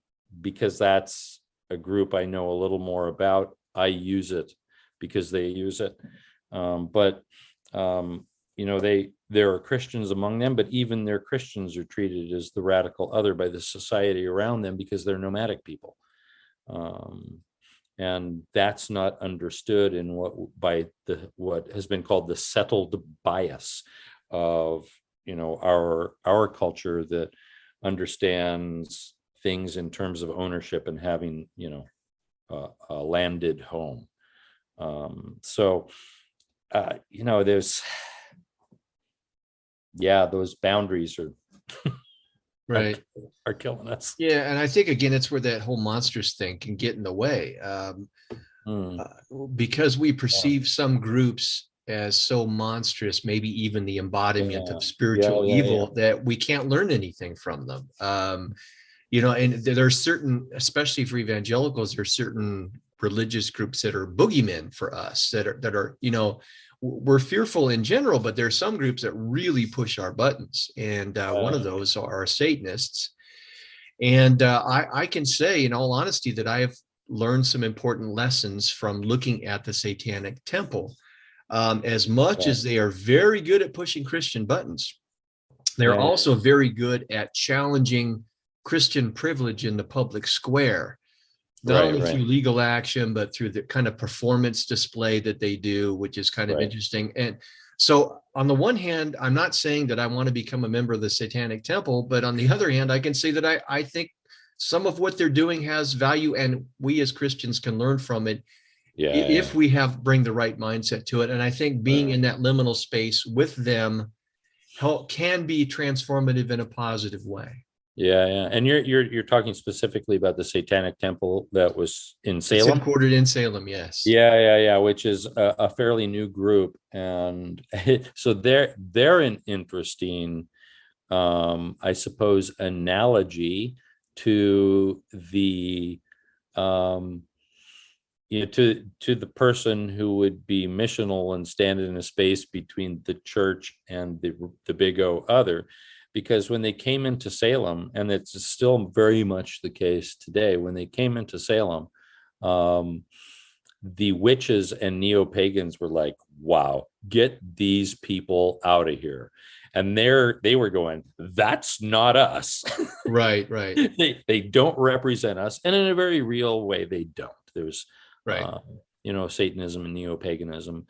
because that's a group I know a little more about, I use it because they use it. But there are Christians among them, but even their Christians are treated as the radical other by the society around them because they're nomadic people. And that's not understood in what has been called the settled bias of our culture that understands things in terms of ownership and having a landed home. There's those boundaries are Right. are killing us. Yeah, and I think again, it's where that whole monstrous thing can get in the way. Mm. because we Yeah. perceive some groups as so monstrous, maybe even the embodiment Yeah. of Yeah. spiritual Yeah. Yeah. evil, that we can't learn anything from them. You know, and there are certain, especially for evangelicals, there are certain religious groups that are boogeymen for us that are, you know, we're fearful in general, but there are some groups that really push our buttons. And one of those are Satanists. And I can say, in all honesty, that I have learned some important lessons from looking at the Satanic Temple. As much Yeah. as they are very good at pushing Christian buttons, they're Yeah. also very good at challenging Christian privilege in the public square, not Right. only Right. through legal action, but through the kind of performance display that they do, which is kind of Right. interesting. And so, on the one hand, I'm not saying that I want to become a member of the Satanic Temple, but on the other hand, I can say that I think some of what they're doing has value, and we as Christians can learn from it Yeah. Yeah. if we bring the right mindset to it. And I think being Sure. in that liminal space with them can be transformative in a positive way. Yeah. Yeah. And you're talking specifically about the Satanic Temple that was in It's Salem. headquartered in Salem, yes. Yeah, yeah, yeah, which is a fairly new group, and so they're an interesting, I suppose, analogy to the, um, you know, to the person who would be missional and stand in a space between the church and the big O other, because when they came into Salem, and it's still very much the case today, when they came into Salem, um, the witches and neo-pagans were like, wow, get these people out of here. And they were going, that's not us. Right, right, They don't represent us. And in a very real way, they don't. There's, right. Satanism and neo-paganism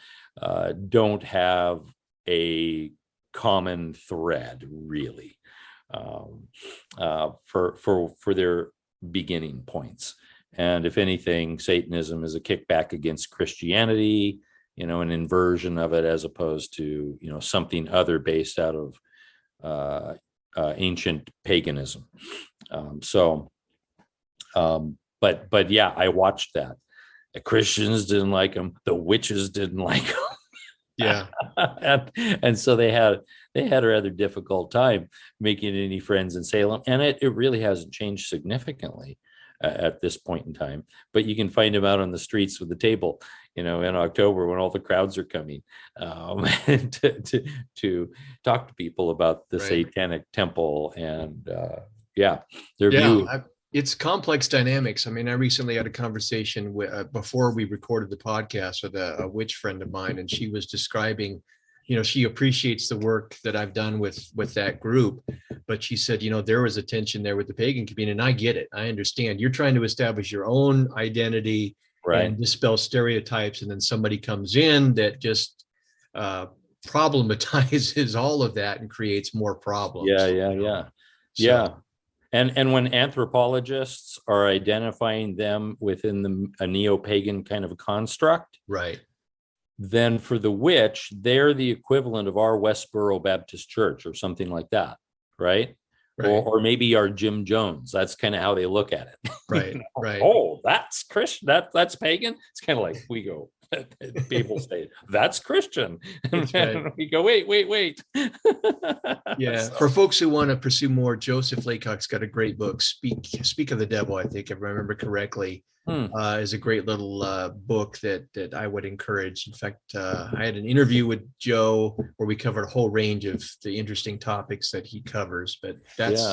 don't have a common thread, really, for their beginning points. And if anything, Satanism is a kickback against Christianity, an inversion of it, as opposed to, something other based out of ancient paganism. But yeah, I watched that. The Christians didn't like them. The witches didn't like them. Yeah. and so they had a rather difficult time making any friends in Salem. And it really hasn't changed significantly at this point in time, but you can find them out on the streets with the table, in October when all the crowds are coming, to talk to people about the Right. Satanic Temple and their Yeah, view. it's complex dynamics. I mean, I recently had a conversation before we recorded the podcast with a witch friend of mine, and she was describing, she appreciates the work that I've done with that group, but she said, there was a tension there with the pagan community, and I get it. I understand. You're trying to establish your own identity, Right. and dispel stereotypes, and then somebody comes in that just problematizes all of that and creates more problems. Yeah. And when anthropologists are identifying them within a neo-pagan kind of a construct, right, then for the witch, they're the equivalent of our Westboro Baptist Church or something like that, right? Or maybe our Jim Jones. That's kind of how they look at it. Right, right. Oh, that's Christian. That's pagan. It's kind of like we go. People say that's Christian, and then we go, wait. Yeah, So, for folks who want to pursue more, Joseph Laycock's got a great book, Speak of the Devil, I think, if I remember correctly. Is a great little book that I would encourage. In fact, I had an interview with Joe where we covered a whole range of the interesting topics that he covers, but that's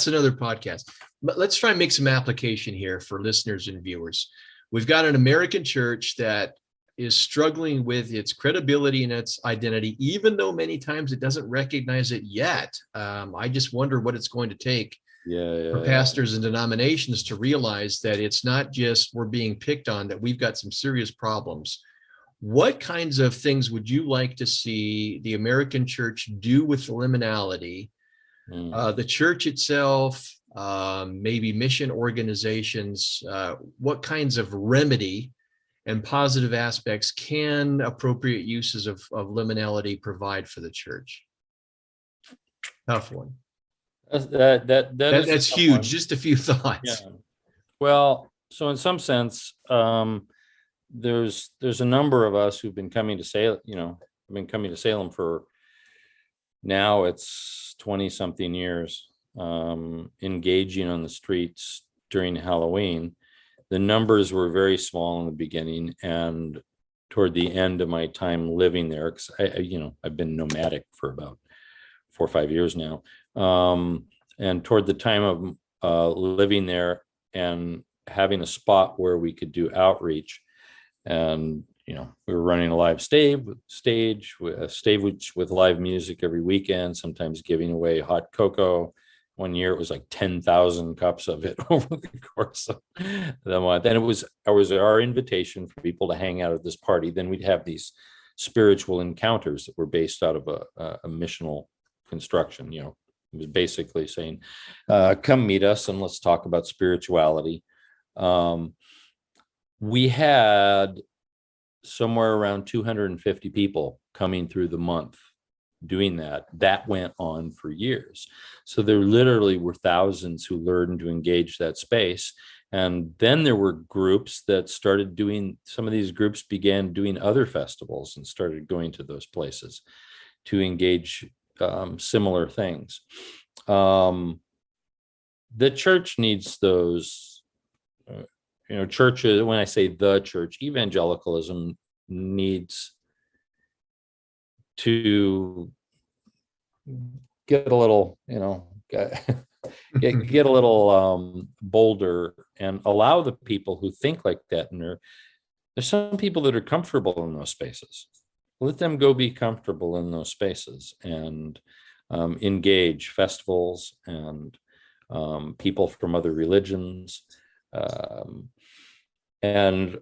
another podcast. But let's try and make some application here for listeners and viewers. We've got an American church that is struggling with its credibility and its identity, even though many times it doesn't recognize it yet. I just wonder what it's going to take for pastors and denominations to realize that it's not just we're being picked on, that we've got some serious problems. What kinds of things would you like to see the American church do with the liminality? The church itself, maybe mission organizations, what kinds of remedy and positive aspects can appropriate uses of liminality provide for the church? Tough one. That's huge. Just a few thoughts. Yeah. Well, so in some sense, there's a number of us who've been coming to Salem, for now it's 20 something years, engaging on the streets during Halloween. The numbers were very small in the beginning, and toward the end of my time living there, because I've been nomadic for about 4 or 5 years now, and toward the time of living there and having a spot where we could do outreach, and we were running a live stage with live music every weekend, sometimes giving away hot cocoa. One year it was like 10,000 cups of it over the course of the month. And it was our invitation for people to hang out at this party. Then we'd have these spiritual encounters that were based out of a missional construction. It was basically saying, come meet us and let's talk about spirituality. We had somewhere around 250 people coming through the month doing that. That went on for years. So there literally were thousands who learned to engage that space. And then there were groups that started doing, some of these groups began doing other festivals and started going to those places to engage similar things. The church needs those, churches. When I say the church, evangelicalism needs to get a little, get a little bolder and allow the people who think like that. And there's some people that are comfortable in those spaces. Let them go be comfortable in those spaces and engage festivals and people from other religions. And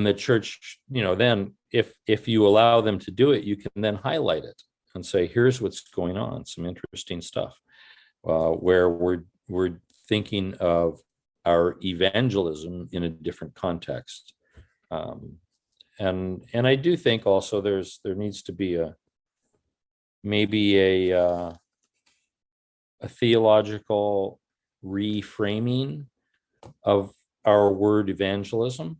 the church, then if you allow them to do it, you can then highlight it and say, here's what's going on, some interesting stuff, where we're thinking of our evangelism in a different context. And I do think also there needs to be maybe a theological reframing of our word evangelism.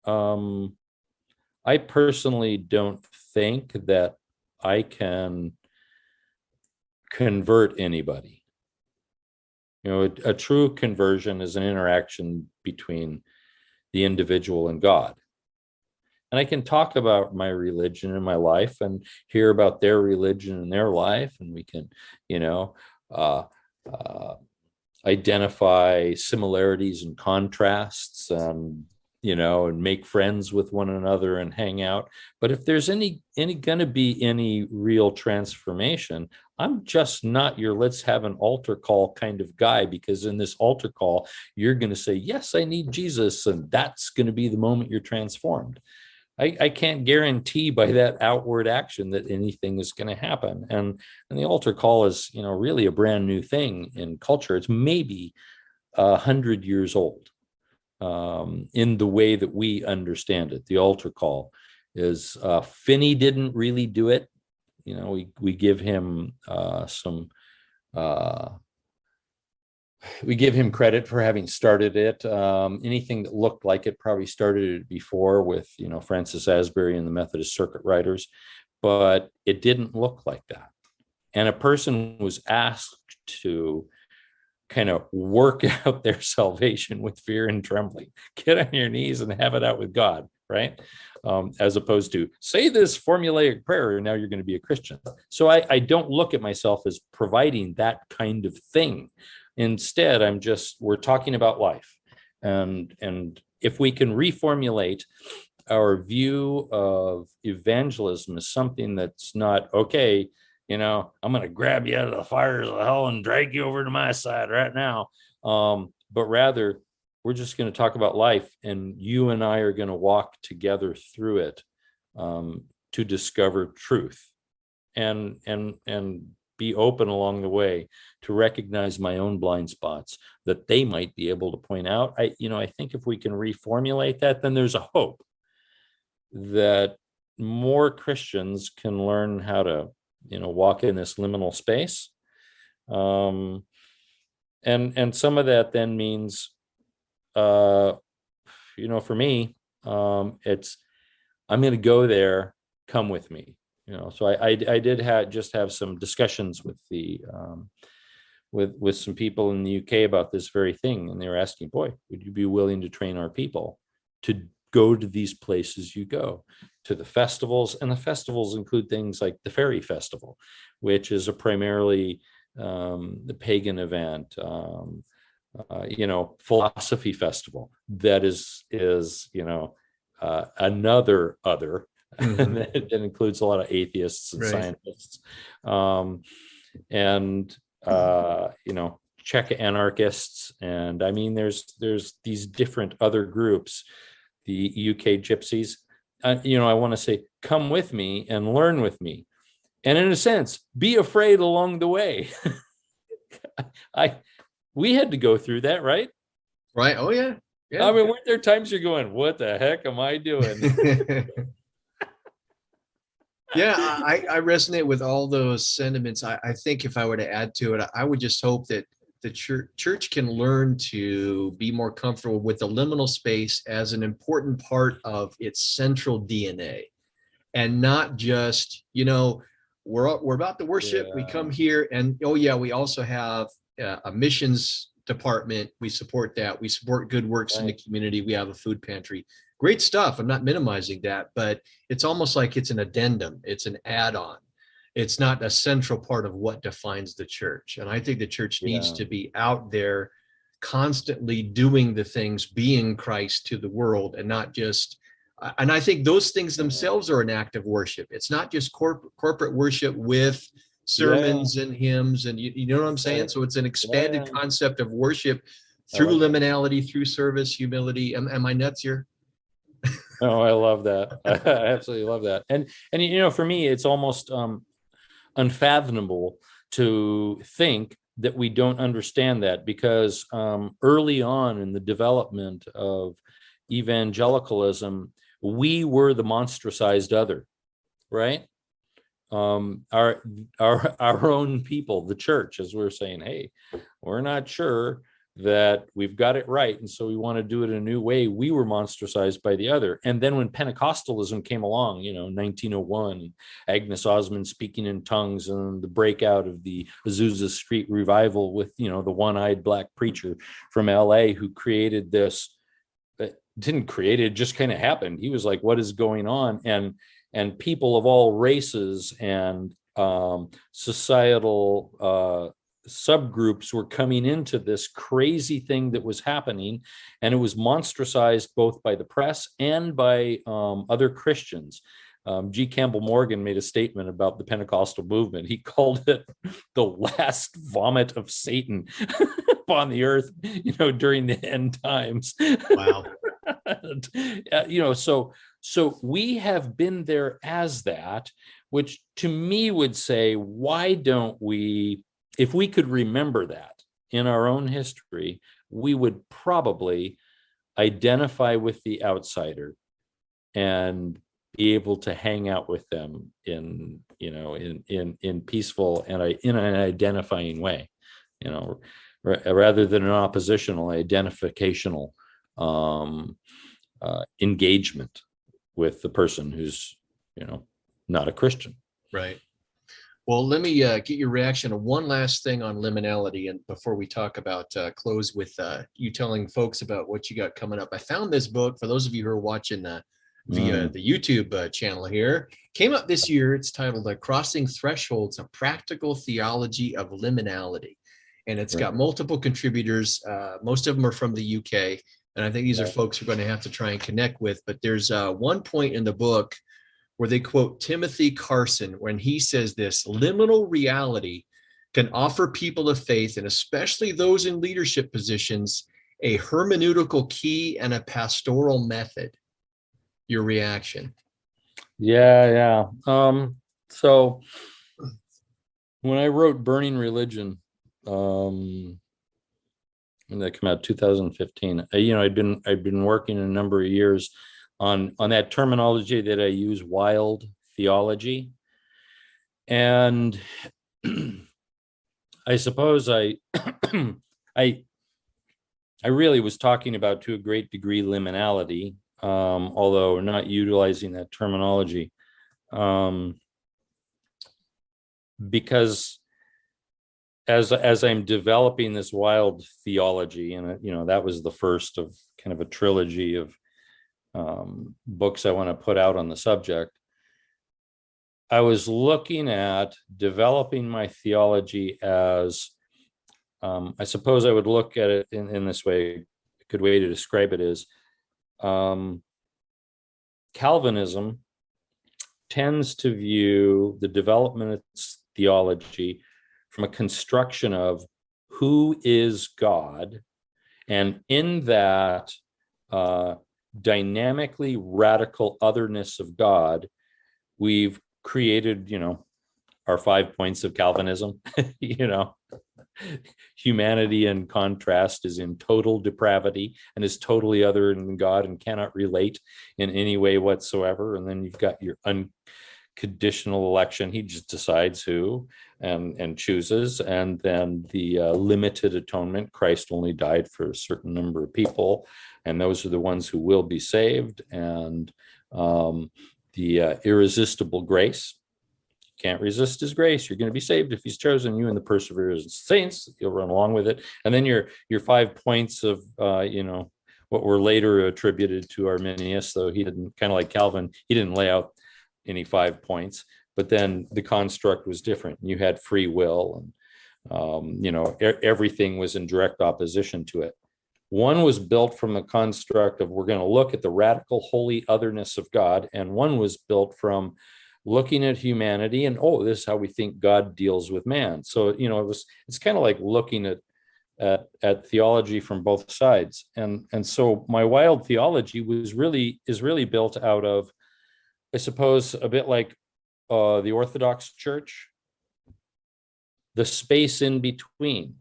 I personally don't think that I can convert anybody. A true conversion is an interaction between the individual and God. And I can talk about my religion and my life and hear about their religion and their life, and we can, identify similarities and contrasts, and make friends with one another and hang out. But if there's any going to be any real transformation, I'm just not your let's have an altar call kind of guy, because in this altar call, you're going to say, yes, I need Jesus. And that's going to be the moment you're transformed. I can't guarantee by that outward action that anything is going to happen. And the altar call is, really a brand new thing in culture. It's maybe 100 years old in the way that we understand it. The altar call is Finney didn't really do it. We give him we give him credit for having started it. Anything that looked like it probably started it before with, Francis Asbury and the Methodist Circuit Riders, but it didn't look like that. And a person was asked to kind of work out their salvation with fear and trembling, get on your knees and have it out with God, right? As opposed to say this formulaic prayer and now you're going to be a Christian. So I don't look at myself as providing that kind of thing. Instead, we're talking about life. And if we can reformulate our view of evangelism as something that's not, okay, I'm going to grab you out of the fires of hell and drag you over to my side right now. But rather, we're just going to talk about life, and you and I are going to walk together through it to discover truth and be open along the way to recognize my own blind spots that they might be able to point out. I think if we can reformulate that, then there's a hope that more Christians can learn how to, walk in this liminal space. And some of that then means, for me, I'm going to go there, come with me. So I did have some discussions with the with some people in the UK about this very thing, and they were asking, boy, would you be willing to train our people to go to these places you go, to the festivals? And the festivals include things like the Fairy Festival, which is a primarily the pagan event, philosophy festival that is another other Mhm. that includes a lot of atheists and Right. scientists, and Czech anarchists, and I mean there's these different other groups, the UK gypsies. I want to say, come with me and learn with me, and in a sense, be afraid along the way. We had to go through that, right? Right. Oh yeah. I mean, weren't there times you're going, what the heck am I doing? Yeah, I resonate with all those sentiments. I think if I were to add to it, I would just hope that the church can learn to be more comfortable with the liminal space as an important part of its central DNA, and not just, we're about to worship, we come here, and oh yeah, we also have a missions department. We support that. We support good works in the community. We have a food pantry. Great stuff. I'm not minimizing that, but it's almost like it's an addendum. It's an add-on. It's not a central part of what defines the church. And I think the church needs to be out there constantly doing the things, being Christ to the world, and not just, and I think those things themselves are an act of worship. It's not just corporate worship with sermons and hymns, and you know what I'm saying? So it's an expanded concept of worship through liminality, through service, humility. Am I nuts here? Oh, I love that. I absolutely love that. And for me, it's almost unfathomable to think that we don't understand that, because early on in the development of evangelicalism, we were the monstrosized other, right? Our own people, the church, as we're saying, hey, we're not sure that we've got it right, and so we want to do it in a new way. We were monstrosized by the other. And then when Pentecostalism came along, 1901, Agnes Osmond speaking in tongues, and the breakout of the Azusa Street revival with the one-eyed black preacher from LA who created this. Didn't create it, just kind of happened. He was like, what is going on? And people of all races and societal subgroups were coming into this crazy thing that was happening, and it was monstrosized both by the press and by other Christians. G. Campbell Morgan made a statement about the Pentecostal movement. He called it the last vomit of Satan upon the earth, during the end times. Wow. So we have been there as that, which to me would say, why don't we, if we could remember that in our own history, we would probably identify with the outsider and be able to hang out with them in peaceful and in an identifying way, rather than an oppositional, identificational engagement with the person who's not a Christian. Right. Well, let me get your reaction to one last thing on liminality, and before we talk about close with you telling folks about what you got coming up. I found this book, for those of you who are watching via the YouTube channel here, came up this year. It's titled Crossing Thresholds, A Practical Theology of Liminality. And it's got multiple contributors. Most of them are from the UK. And I think these are folks we're going to have to try and connect with. But there's one point in the book where they quote Timothy Carson when he says this: liminal reality can offer people of faith, and especially those in leadership positions, a hermeneutical key and a pastoral method. Your reaction? Yeah. So when I wrote Burning Religion, when that came out 2015, I'd been working a number of years on that terminology that I use, wild theology. And I suppose I really was talking about, to a great degree, liminality, although not utilizing that terminology, because as I'm developing this wild theology, and that was the first of kind of a trilogy of books I want to put out on the subject, I was looking at developing my theology as, I suppose I would look at it in this way. A good way to describe it is, Calvinism tends to view the development of theology from a construction of who is God, and in that dynamically radical otherness of God, we've created, our 5 points of Calvinism. Humanity in contrast is in total depravity and is totally other than God and cannot relate in any way whatsoever. And then you've got your unconditional election. He just decides who and chooses. And then the limited atonement. Christ only died for a certain number of people, and those are the ones who will be saved. And the irresistible grace. Can't resist his grace. You're going to be saved if he's chosen you, and the perseverance of saints. You'll run along with it. And then your 5 points of what were later attributed to Arminius, though he didn't, kind of like Calvin, he didn't lay out any 5 points. But then the construct was different. You had free will, and everything was in direct opposition to it. One was built from the construct of we're going to look at the radical holy otherness of God, and one was built from looking at humanity and, this is how we think God deals with man. So it's kind of like looking at theology from both sides, and so my wild theology is really built out of, I suppose, a bit like the Orthodox Church, the space in between.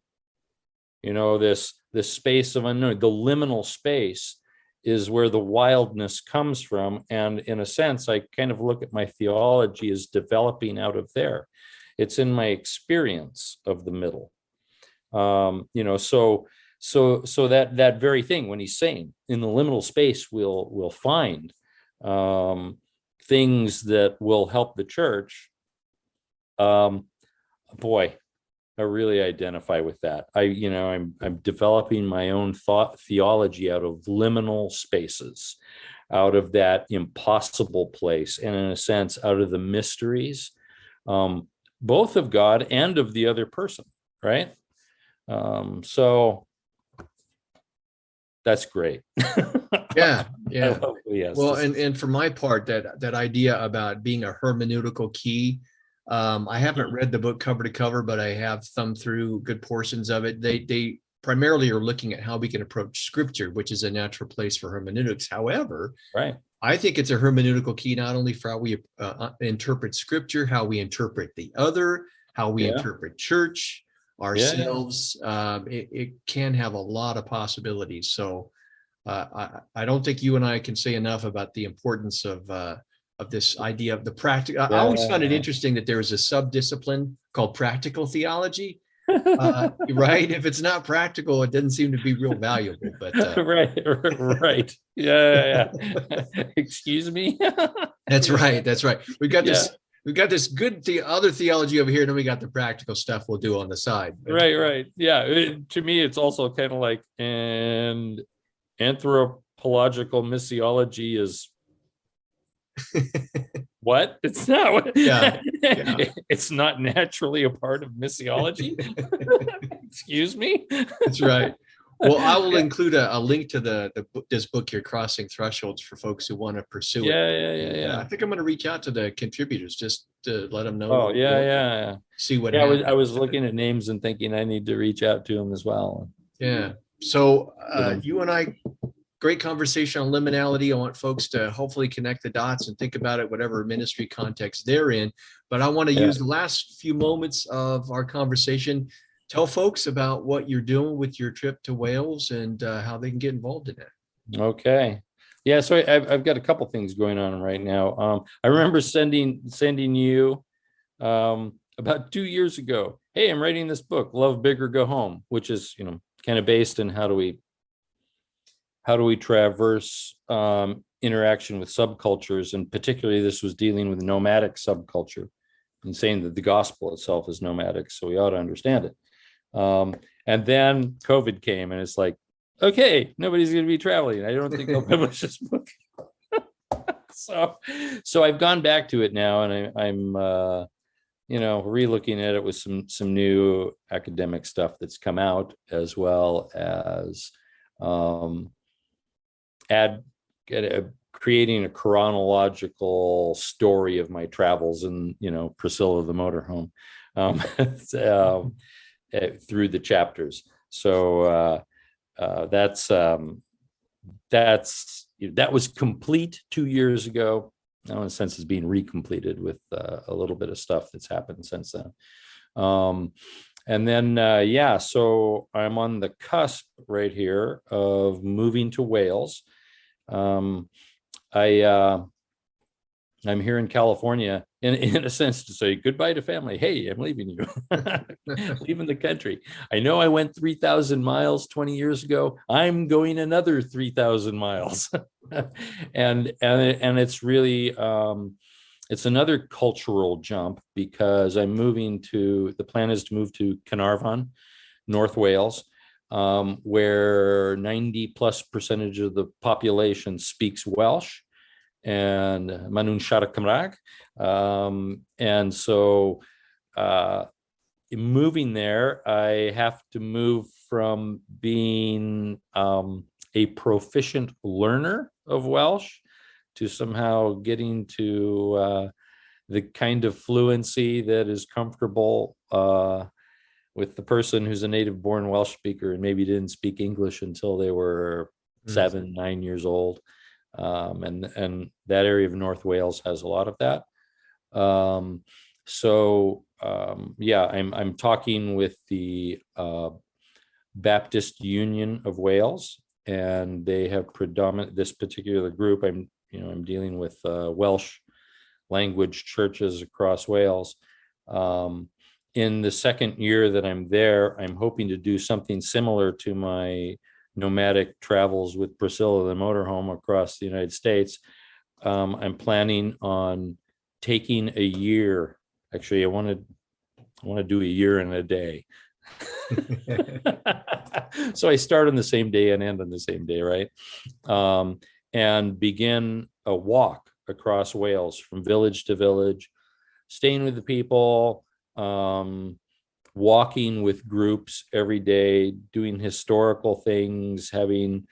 This space of unknown, the liminal space, is where the wildness comes from. And in a sense, I kind of look at my theology as developing out of there. It's in my experience of the middle. So that very thing, when he's saying in the liminal space, we'll find things that will help the church. Boy, I really identify with that. I'm developing my own theology out of liminal spaces, out of that impossible place, and in a sense, out of the mysteries, both of God and of the other person, right? So that's great. Yeah. Yes. Well, and for my part, that idea about being a hermeneutical key. I haven't read the book cover to cover, but I have thumbed through good portions of it. They primarily are looking at how we can approach scripture, which is a natural place for hermeneutics. However, right, I think it's a hermeneutical key, not only for how we interpret scripture, how we interpret the other, how we interpret church, ourselves. It can have a lot of possibilities. So I don't think you and I can say enough about the importance of this idea of the practical. I always found it interesting that there is a sub-discipline called practical theology. Right? If it's not practical, it doesn't seem to be real valuable. But right. Yeah. Excuse me. That's right. We've got this good other theology over here, and then we got the practical stuff we'll do on the side. Right. Yeah. To me, it's also kind of like an anthropological missiology is what? It's not what? It's not naturally a part of missiology. Excuse me. That's right. Well, I will include a link to this book here, Crossing Thresholds, for folks who want to pursue it. Yeah. I think I'm going to reach out to the contributors just to let them know. Oh, yeah. See what happens. I was looking at names and thinking I need to reach out to them as well. Yeah. So you and I, great conversation on liminality. I want folks to hopefully connect the dots and think about it, whatever ministry context they're in. But I want to use the last few moments of our conversation. Tell folks about what you're doing with your trip to Wales and how they can get involved in that. Okay. Yeah. So I've got a couple things going on right now. I remember sending you about 2 years ago. Hey, I'm writing this book, Love Big or Go Home, which is, kind of based in how do we how do we traverse interaction with subcultures, and particularly this was dealing with nomadic subculture and saying that the gospel itself is nomadic, so we ought to understand it. And then COVID came, and it's like, okay, nobody's going to be traveling. I don't think they'll publish this book. So I've gone back to it now, and I'm re-looking at it with some new academic stuff that's come out, as well as creating a chronological story of my travels and Priscilla the motorhome through the chapters. So that was complete 2 years ago. Now, in a sense, is being recompleted with a little bit of stuff that's happened since then. And then, so I'm on the cusp right here of moving to Wales. I'm here in California, in a sense, to say goodbye to family. Hey, I'm leaving you, leaving the country. I know I went 3,000 miles 20 years ago. I'm going another 3,000 miles, and it's really it's another cultural jump, because the plan is to move to Carnarvon, North Wales, where 90+% of the population speaks Welsh and Manun Siarad Cymraeg. And so moving there, I have to move from being a proficient learner of Welsh to somehow getting to the kind of fluency that is comfortable with the person who's a native born Welsh speaker and maybe didn't speak English until they were 7, 9 years old. And that area of North Wales has a lot of that. I'm talking with the Baptist Union of Wales, and they have this particular group. I'm dealing with Welsh language churches across Wales. In the second year that I'm there, I'm hoping to do something similar to my nomadic travels with Priscilla the motorhome across the United States. I'm planning on taking a year. Actually, I want to do a year in a day. So I start on the same day and end on the same day, right? And begin a walk across Wales from village to village, staying with the people, walking with groups every day, doing historical things, having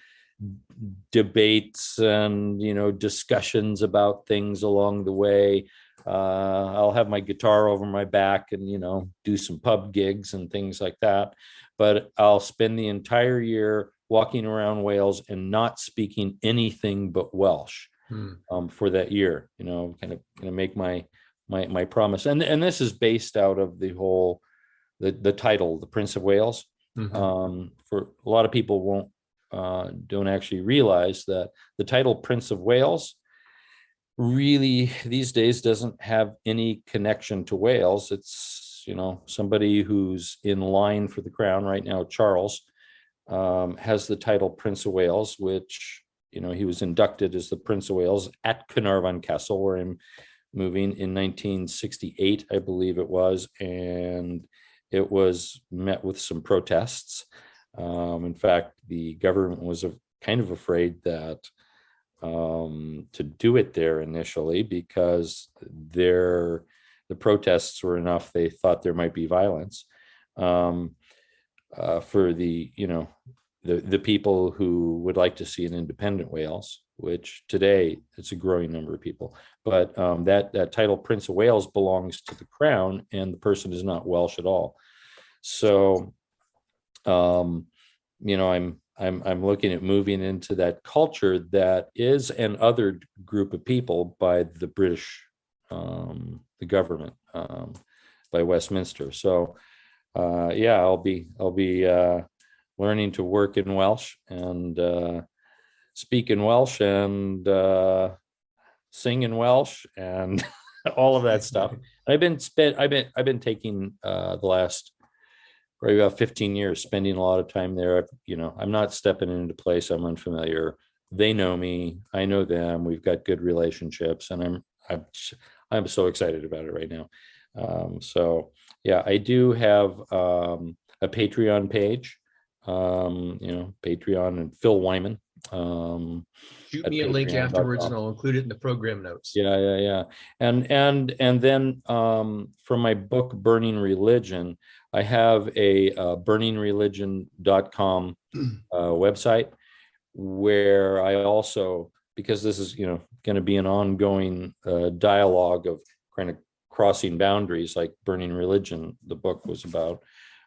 debates and discussions about things along the way. I'll have my guitar over my back and do some pub gigs and things like that. But I'll spend the entire year walking around Wales and not speaking anything but Welsh for that year. Kind of make my promise. And this is based out of the whole the title, the Prince of Wales. For a lot of people don't actually realize that the title Prince of Wales really these days doesn't have any connection to Wales. It's somebody who's in line for the crown right now. Charles has the title Prince of Wales, which he was inducted as the Prince of Wales at Carnarvon Castle, where I'm moving in 1968, I believe it was, and it was met with some protests. In fact, the government was kind of afraid that to do it there initially, because the protests were enough. They thought there might be violence for the people who would like to see an independent Wales, which today it's a growing number of people. But that title Prince of Wales belongs to the crown, and the person is not Welsh at all. So, I'm looking at moving into that culture that is an other group of people by the British, the government, by Westminster. So, I'll be learning to work in Welsh and speak in Welsh and sing in Welsh and all of that stuff. I've been taking the last probably about 15 years, spending a lot of time there. I'm not stepping into place I'm unfamiliar. They know me, I know them. We've got good relationships, and I'm so excited about it right now. So yeah, I do have a Patreon page. Patreon and Phil Wyman. Shoot me a link afterwards, and I'll include it in the program notes. Yeah. And then from my book, Burning Religion, I have a burningreligion.com website, where I also, because this is, going to be an ongoing dialogue of kind of crossing boundaries, like Burning Religion, the book was about.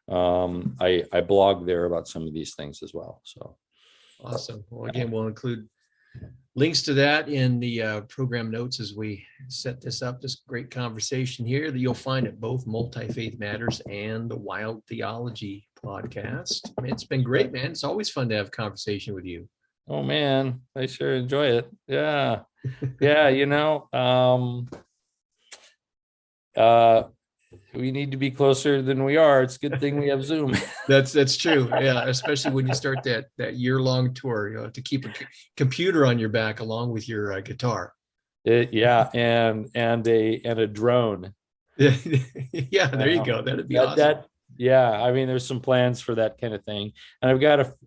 I blog there about some of these things as well. So awesome. Well, again, we'll include links to that in the program notes as we set this up. This great conversation here that you'll find at both Multi-Faith Matters and the Wild Theology podcast. It's been great, man. It's always fun to have a conversation with you. Oh man, I sure enjoy it. Yeah. We need to be closer than we are. It's a good thing we have Zoom. That's true. Yeah, especially when you start that year-long tour, to keep a computer on your back along with your guitar. And a drone. Yeah, there you go. That'd be awesome. I mean, there's some plans for that kind of thing. And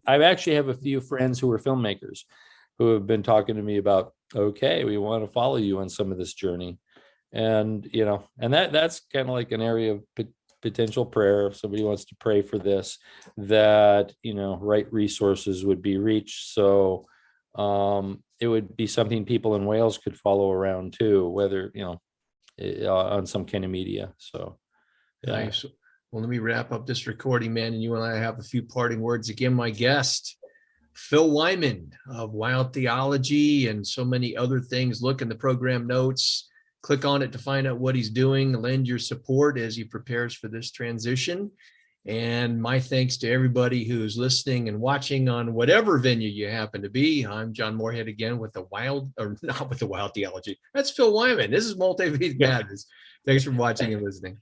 I actually have a few friends who are filmmakers who have been talking to me about, okay, we want to follow you on some of this journey. And, and that's kind of like an area of potential prayer. If somebody wants to pray for this, that, right resources would be reached. So it would be something people in Wales could follow around too, whether, on some kind of media. So. Yeah. Nice. Well, let me wrap up this recording, man. And you and I have a few parting words. Again, my guest, Phil Wyman of Wild Theology and so many other things. Look in the program notes. Click on it to find out what he's doing. Lend your support as he prepares for this transition. And my thanks to everybody who's listening and watching on whatever venue you happen to be. I'm John Moorhead again with not with the Wild Theology. That's Phil Wyman. This is Multi-Faith Matters. Thanks for watching and listening.